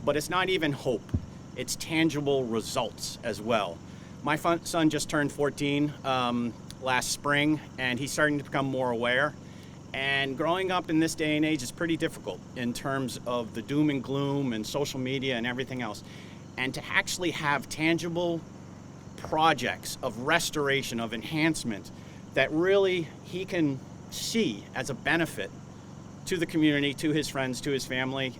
But it's not even hope, it's tangible results as well. My son just turned 14 last spring, and he's starting to become more aware. And growing up in this day and age is pretty difficult in terms of the doom and gloom and social media and everything else. And to actually have tangible projects of restoration, of enhancement, that really he can see as a benefit to the community, to his friends, to his family,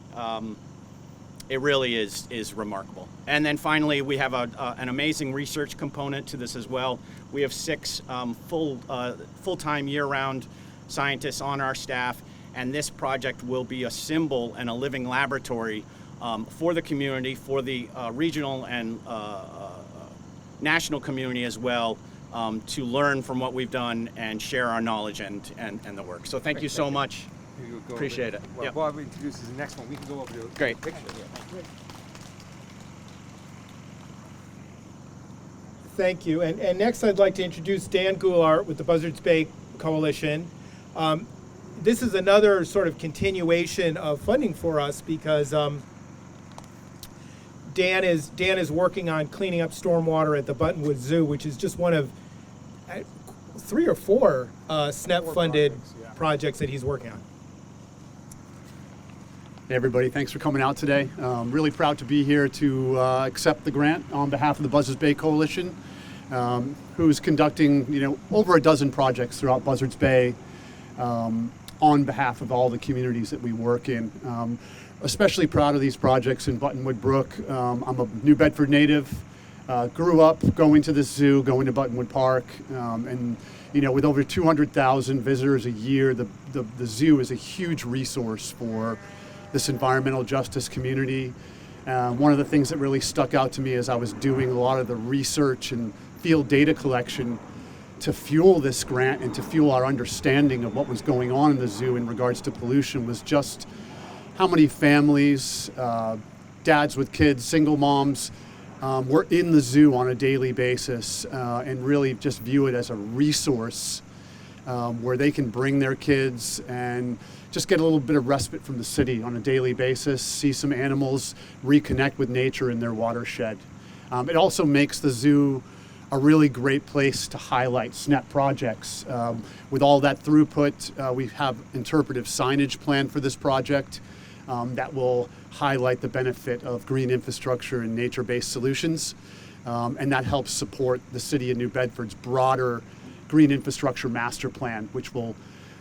it really is remarkable. And then finally, we have an amazing research component to this as well. We have 6 full-time year-round scientists on our staff, and this project will be a symbol and a living laboratory for the community, for the regional and national community as well, to learn from what we've done and share our knowledge and the work. So thank you so much. Appreciate it. Well, Yep. Bob introduces the next one. We can go over to Great. the picture here. Thank you. And next I'd like to introduce Dan Goulart with the Buzzards Bay Coalition. This is another sort of continuation of funding for us because Dan is working on cleaning up stormwater at the Buttonwood Zoo, which is just one of 3 or 4 SNEP-funded projects that he's working on. Hey everybody, thanks for coming out today. Really proud to be here to accept the grant on behalf of the Buzzards Bay Coalition, who's conducting over a dozen projects throughout Buzzards Bay on behalf of all the communities that we work in. Especially proud of these projects in Buttonwood Brook. I'm a New Bedford native, grew up going to the zoo, going to Buttonwood Park, and with over 200,000 visitors a year, the zoo is a huge resource for this environmental justice community. One of the things that really stuck out to me as I was doing a lot of the research and field data collection to fuel this grant and to fuel our understanding of what was going on in the zoo in regards to pollution was just how many families, dads with kids, single moms, were in the zoo on a daily basis and really just view it as a resource where they can bring their kids and just get a little bit of respite from the city on a daily basis, see some animals, reconnect with nature in their watershed. It also makes the zoo a really great place to highlight SNEP projects. With all that throughput, we have interpretive signage planned for this project that will highlight the benefit of green infrastructure and nature-based solutions. And that helps support the city of New Bedford's broader green infrastructure master plan, which will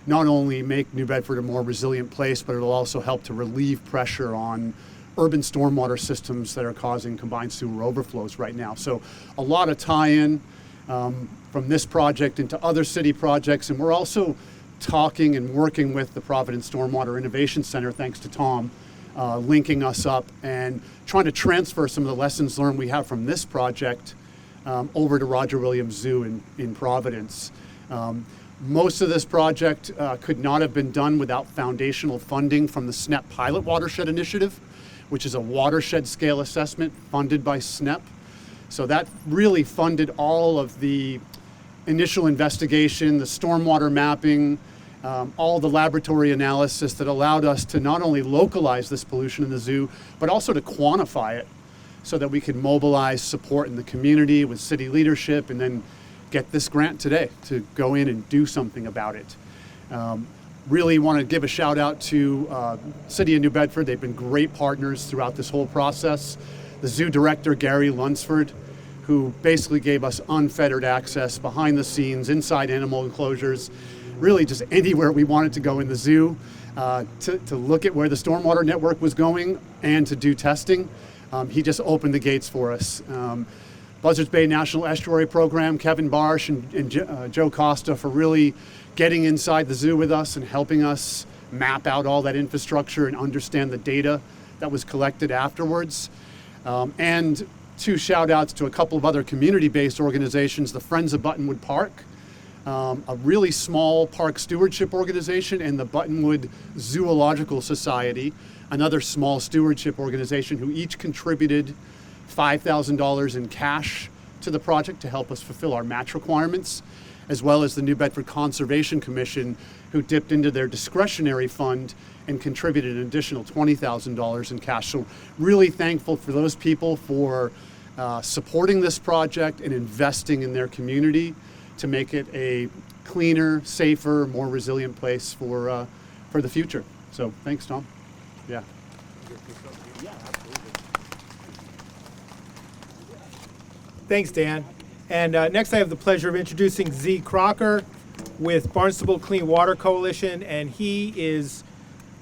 not only make New Bedford a more resilient place, but it'll also help to relieve pressure on urban stormwater systems that are causing combined sewer overflows right now. So a lot of tie-in from this project into other city projects, and we're also talking and working with the Providence Stormwater Innovation Center, thanks to Tom, linking us up and trying to transfer some of the lessons learned we have from this project over to Roger Williams Zoo in Providence. Most of this project could not have been done without foundational funding from the SNEP Pilot Watershed Initiative, which is a watershed scale assessment funded by SNEP. So that really funded all of the initial investigation, the stormwater mapping, all the laboratory analysis that allowed us to not only localize this pollution in the zoo, but also to quantify it so that we could mobilize support in the community with city leadership and then get this grant today to go in and do something about it. Really want to give a shout out to City of New Bedford. They've been great partners throughout this whole process. The zoo director, Gary Lunsford, who basically gave us unfettered access behind the scenes, inside animal enclosures, really just anywhere we wanted to go in the zoo to look at where the stormwater network was going and to do testing. He just opened the gates for us. Buzzards Bay National Estuary Program, Kevin Barsh and Joe Costa for really getting inside the zoo with us and helping us map out all that infrastructure and understand the data that was collected afterwards. And two shout outs to a couple of other community-based organizations, the Friends of Buttonwood Park, a really small park stewardship organization, and the Buttonwood Zoological Society, another small stewardship organization who each contributed $5,000 in cash to the project to help us fulfill our match requirements, as well as the New Bedford Conservation Commission, who dipped into their discretionary fund and contributed an additional $20,000 in cash. So really thankful for those people for supporting this project and investing in their community to make it a cleaner, safer, more resilient place for the future. So thanks, Tom. Yeah. Thanks, Dan. And next I have the pleasure of introducing Z. Crocker with Barnstable Clean Water Coalition, and he is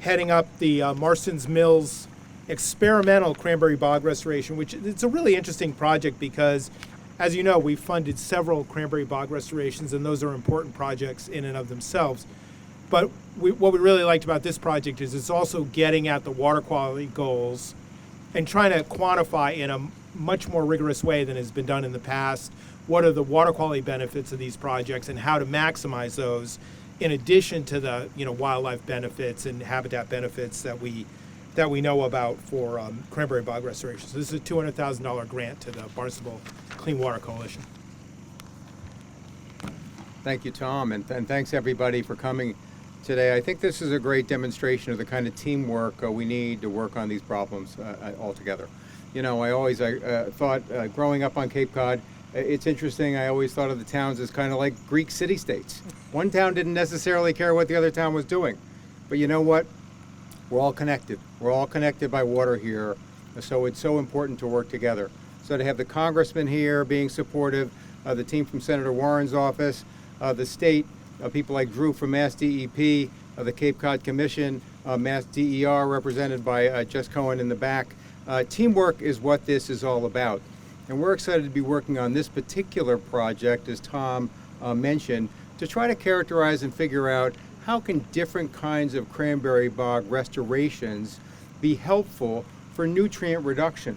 heading up the Marston's Mills experimental cranberry bog restoration, which it's a really interesting project because, as you know, we've funded several cranberry bog restorations, and those are important projects in and of themselves. But what we really liked about this project is it's also getting at the water quality goals and trying to quantify in a much more rigorous way than has been done in the past what are the water quality benefits of these projects and how to maximize those in addition to the wildlife benefits and habitat benefits that we know about for cranberry bog restoration. So this is a $200,000 grant to the Barnstable Clean Water Coalition. Thank you, Tom, and thanks everybody for coming today. I think this is a great demonstration of the kind of teamwork we need to work on these problems all together. I always thought growing up on Cape Cod, it's interesting, I always thought of the towns as kind of like Greek city-states. One town didn't necessarily care what the other town was doing. But you know what? We're all connected. We're all connected by water here, so it's so important to work together. So to have the congressman here being supportive, the team from Senator Warren's office, the state, people like Drew from Mass DEP, the Cape Cod Commission, Mass DER represented by Jess Cohen in the back. Teamwork is what this is all about. And we're excited to be working on this particular project, as Tom mentioned, to try to characterize and figure out how can different kinds of cranberry bog restorations be helpful for nutrient reduction.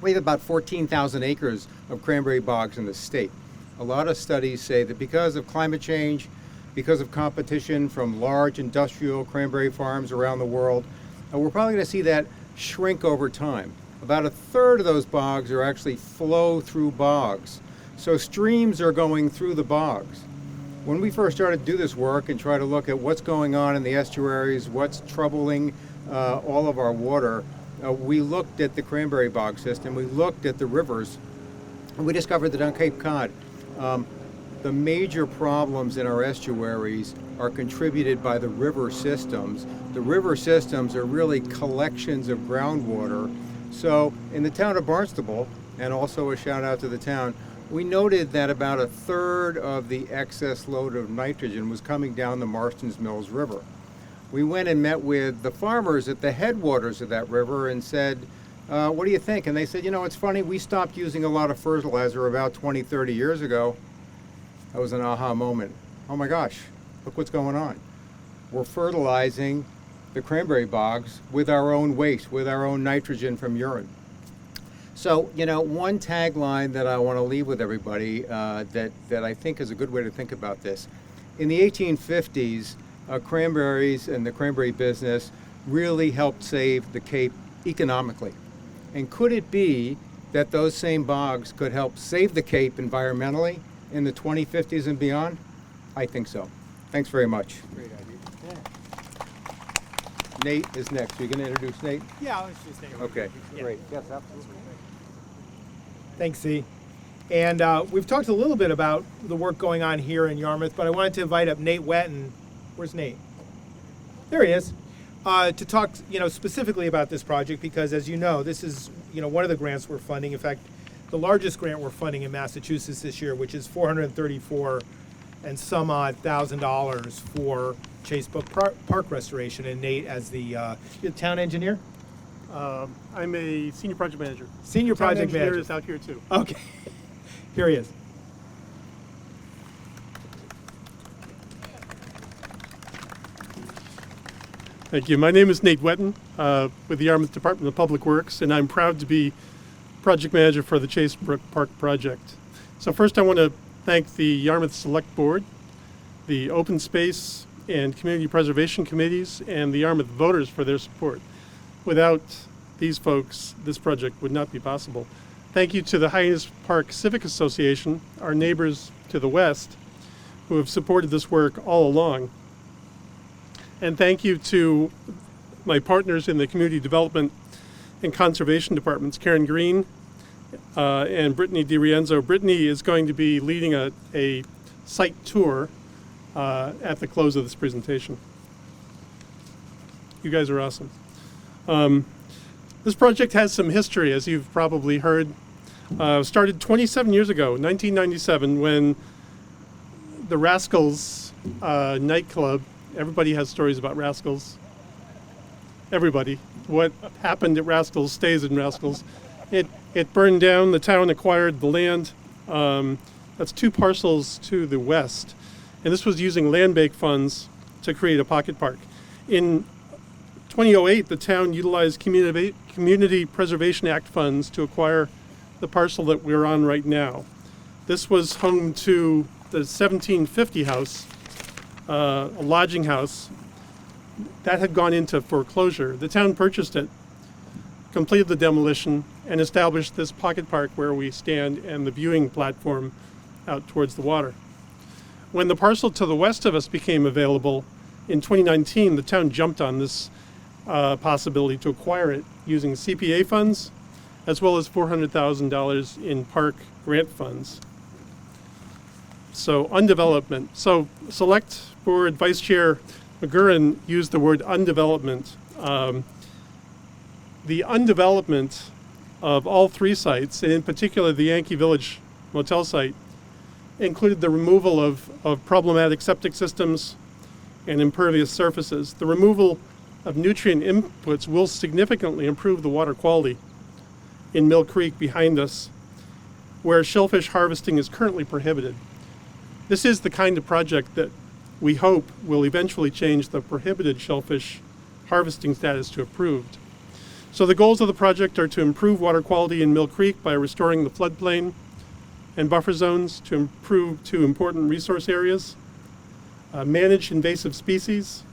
We have about 14,000 acres of cranberry bogs in the state. A lot of studies say that because of climate change, because of competition from large industrial cranberry farms around the world, we're probably going to see that shrink over time. About a third of those bogs are actually flow-through bogs. So streams are going through the bogs. When we first started to do this work and try to look at what's going on in the estuaries, what's troubling all of our water, we looked at the cranberry bog system, we looked at the rivers, and we discovered that on Cape Cod, the major problems in our estuaries are contributed by the river systems. The river systems are really collections of groundwater. So in the town of Barnstable, and also a shout out to the town, we noted that about a third of the excess load of nitrogen was coming down the Marston's Mills River. We went and met with the farmers at the headwaters of that river and said, what do you think? And they said, you know, it's funny, we stopped using a lot of fertilizer about 20, 30 years ago. That was an aha moment. Oh my gosh, look what's going on. We're fertilizing the cranberry bogs with our own waste, with our own nitrogen from urine. So, you know, one tagline that I want to leave with everybody that I think is a good way to think about this. In the 1850s, cranberries and the cranberry business really helped save the Cape economically. And could it be that those same bogs could help save the Cape environmentally in the 2050s and beyond? I think so. Thanks very much. Great idea. Nate is next. Are you going to introduce Nate? Yeah, I'll introduce Nate. Okay, Yeah. great. Yes, absolutely. Thanks, Z. And we've talked a little bit about the work going on here in Yarmouth, but I wanted to invite up Nate Wetton. Where's Nate? There he is. To talk, specifically about this project, because as you know, this is, one of the grants we're funding. In fact, the largest grant we're funding in Massachusetts this year, which is $434 and some odd $1,000 for Chase Brook Park restoration. And Nate, as the town engineer. I'm a senior project manager. Senior project engineer manager is out here too. Okay, here he is. Thank you. My name is Nate Wetton with the Yarmouth Department of Public Works, and I'm proud to be project manager for the Chase Brook Park project. So first I want to thank the Yarmouth Select Board, the Open Space and Community Preservation Committees, and the Yarmouth voters for their support. Without these folks, this project would not be possible. Thank you to the Hyannis Park Civic Association, our neighbors to the west, who have supported this work all along. And thank you to my partners in the Community Development and Conservation Departments, Karen Green and Brittany DiRienzo. Brittany is going to be leading a site tour at the close of this presentation. You guys are awesome. This project has some history, as you've probably heard. Started 27 years ago, 1997, when the Rascals nightclub, everybody has stories about Rascals. Everybody. What happened at Rascals stays in Rascals. It burned down, the town acquired the land. That's 2 parcels to the west. And this was using land bank funds to create a pocket park. In 2008, the town utilized Community Preservation Act funds to acquire the parcel that we're on right now. This was home to the 1750 house, a lodging house that had gone into foreclosure. The town purchased it, completed the demolition, and established this pocket park where we stand and the viewing platform out towards the water. When the parcel to the west of us became available in 2019, the town jumped on this possibility to acquire it using CPA funds, as well as $400,000 in park grant funds. So undevelopment. So Select Board Vice Chair McGurran used the word undevelopment. The undevelopment of all 3 sites, and in particular the Yankee Village motel site, included the removal of problematic septic systems and impervious surfaces. The removal of nutrient inputs will significantly improve the water quality in Mill Creek behind us, where shellfish harvesting is currently prohibited. This is the kind of project that we hope will eventually change the prohibited shellfish harvesting status to approved. So the goals of the project are to improve water quality in Mill Creek by restoring the floodplain and buffer zones, to improve 2 important resource areas, manage invasive species,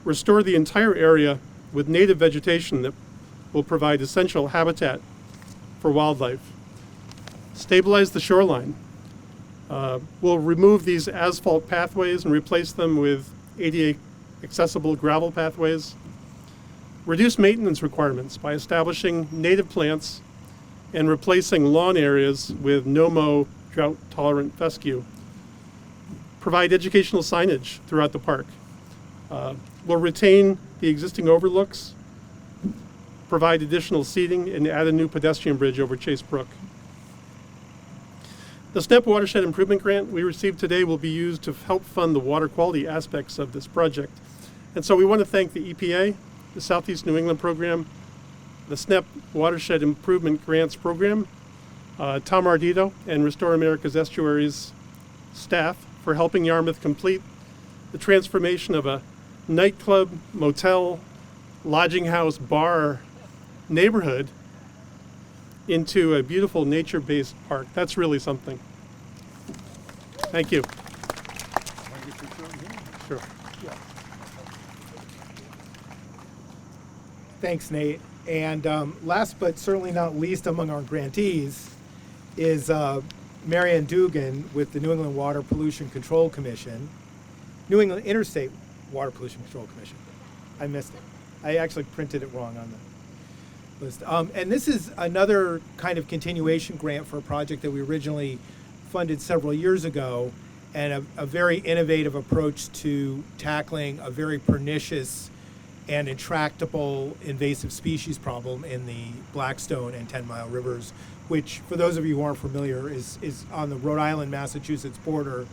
restore the entire area with native vegetation that will provide essential habitat for wildlife, stabilize the shoreline. We'll remove these asphalt pathways and replace them with ADA accessible gravel pathways, reduce maintenance requirements by establishing native plants and replacing lawn areas with no-mow drought-tolerant fescue. Provide educational signage throughout the park. We'll retain the existing overlooks, provide additional seating, and add a new pedestrian bridge over Chase Brook. The SNEP Watershed Improvement Grant we received today will be used to help fund the water quality aspects of this project. And so we want to thank the EPA, the Southeast New England Program, the SNEP Watershed Improvement Grants Program, Tom Ardito, and Restore America's Estuaries staff for helping Yarmouth complete the transformation of a nightclub, motel, lodging house, bar neighborhood into a beautiful nature-based park. That's really something. Thank you. Sure. Thanks, Nate. And last but certainly not least among our grantees is Marianne Dugan with the New England Water Pollution Control Commission, New England Interstate Water Pollution Control Commission. I missed it. I actually printed it wrong on the list. And this is another kind of continuation grant for a project that we originally funded several years ago, and a very innovative approach to tackling a very pernicious and intractable invasive species problem in the Blackstone and 10 Mile rivers, which, for those of you who aren't familiar, is on the Rhode Island-Massachusetts border,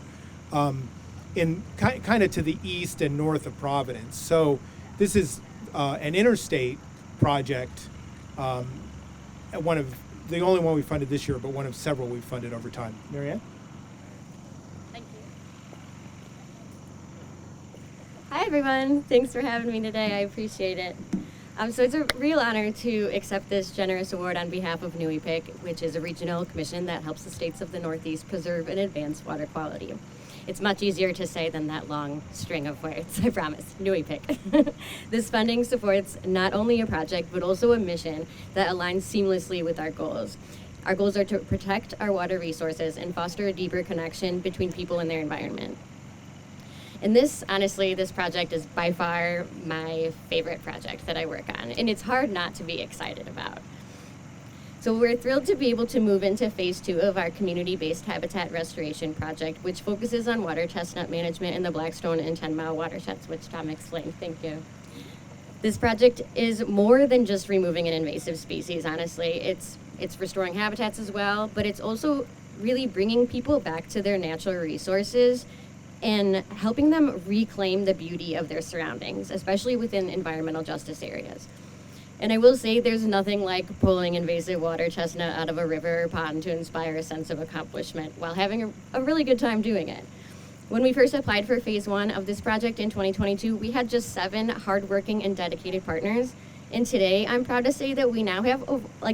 in kind of to the east and north of Providence. So this is an interstate project, one of the only one we funded this year, but one of several we've funded over time. Marianne? Thank you. Hi everyone, thanks for having me today. I appreciate it. So it's a real honor to accept this generous award on behalf of NUEPIC, which is a regional commission that helps the states of the Northeast preserve and advance water quality. It's much easier to say than that long string of words, I promise. NUEPIC. This funding supports not only a project, but also a mission that aligns seamlessly with our goals. Our goals are to protect our water resources and foster a deeper connection between people and their environment. And this, honestly, this project is by far my favorite project that I work on, and it's hard not to be excited about. So we're thrilled to be able to move into phase 2 of our community-based habitat restoration project, which focuses on water chestnut management in the Blackstone and 10 Mile watersheds, which Tom explained. Thank you. This project is more than just removing an invasive species, honestly. It's restoring habitats as well, but it's also really bringing people back to their natural resources and helping them reclaim the beauty of their surroundings, especially within environmental justice areas. And I will say there's nothing like pulling invasive water chestnut out of a river or pond to inspire a sense of accomplishment while having a really good time doing it. When we first applied for phase 1 of this project in 2022, we had just 7 hardworking and dedicated partners. And today, I'm proud to say that we now have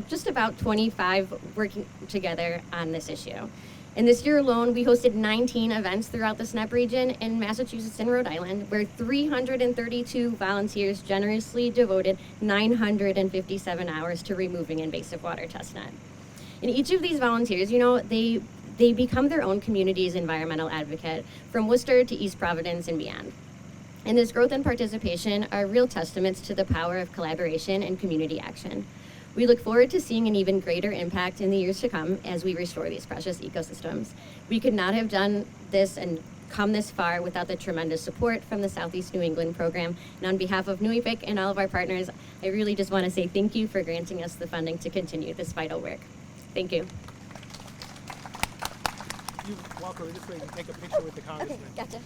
just about 25 working together on this issue. And this year alone, we hosted 19 events throughout the SNEP region in Massachusetts and Rhode Island, where 332 volunteers generously devoted 957 hours to removing invasive water chestnut. And each of these volunteers, they become their own community's environmental advocate, from Worcester to East Providence and beyond. And this growth and participation are real testaments to the power of collaboration and community action. We look forward to seeing an even greater impact in the years to come as we restore these precious ecosystems. We could not have done this and come this far without the tremendous support from the Southeast New England program. And on behalf of NUEPIC and all of our partners, I really just want to say thank you for granting us the funding to continue this vital work. Thank you. You walk over this way and take a picture with the congressman. Okay, gotcha.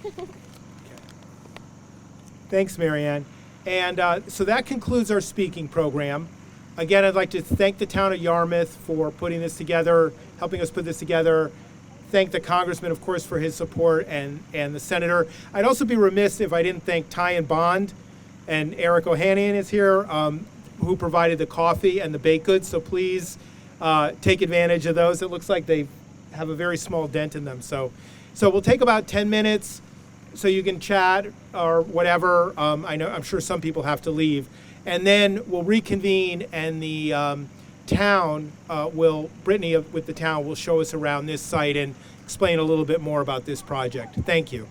Thanks, Marianne. And so that concludes our speaking program. Again, I'd like to thank the town of Yarmouth for putting this together, helping us put this together. Thank the congressman, of course, for his support, and the senator. I'd also be remiss if I didn't thank Ty and Bond, and Eric Ohanian is here, who provided the coffee and the baked goods. So please take advantage of those. It looks like they have a very small dent in them. So we'll take about 10 minutes so you can chat or whatever. I'm sure some people have to leave. And then we'll reconvene, and the town Brittany with the town will show us around this site and explain a little bit more about this project. Thank you.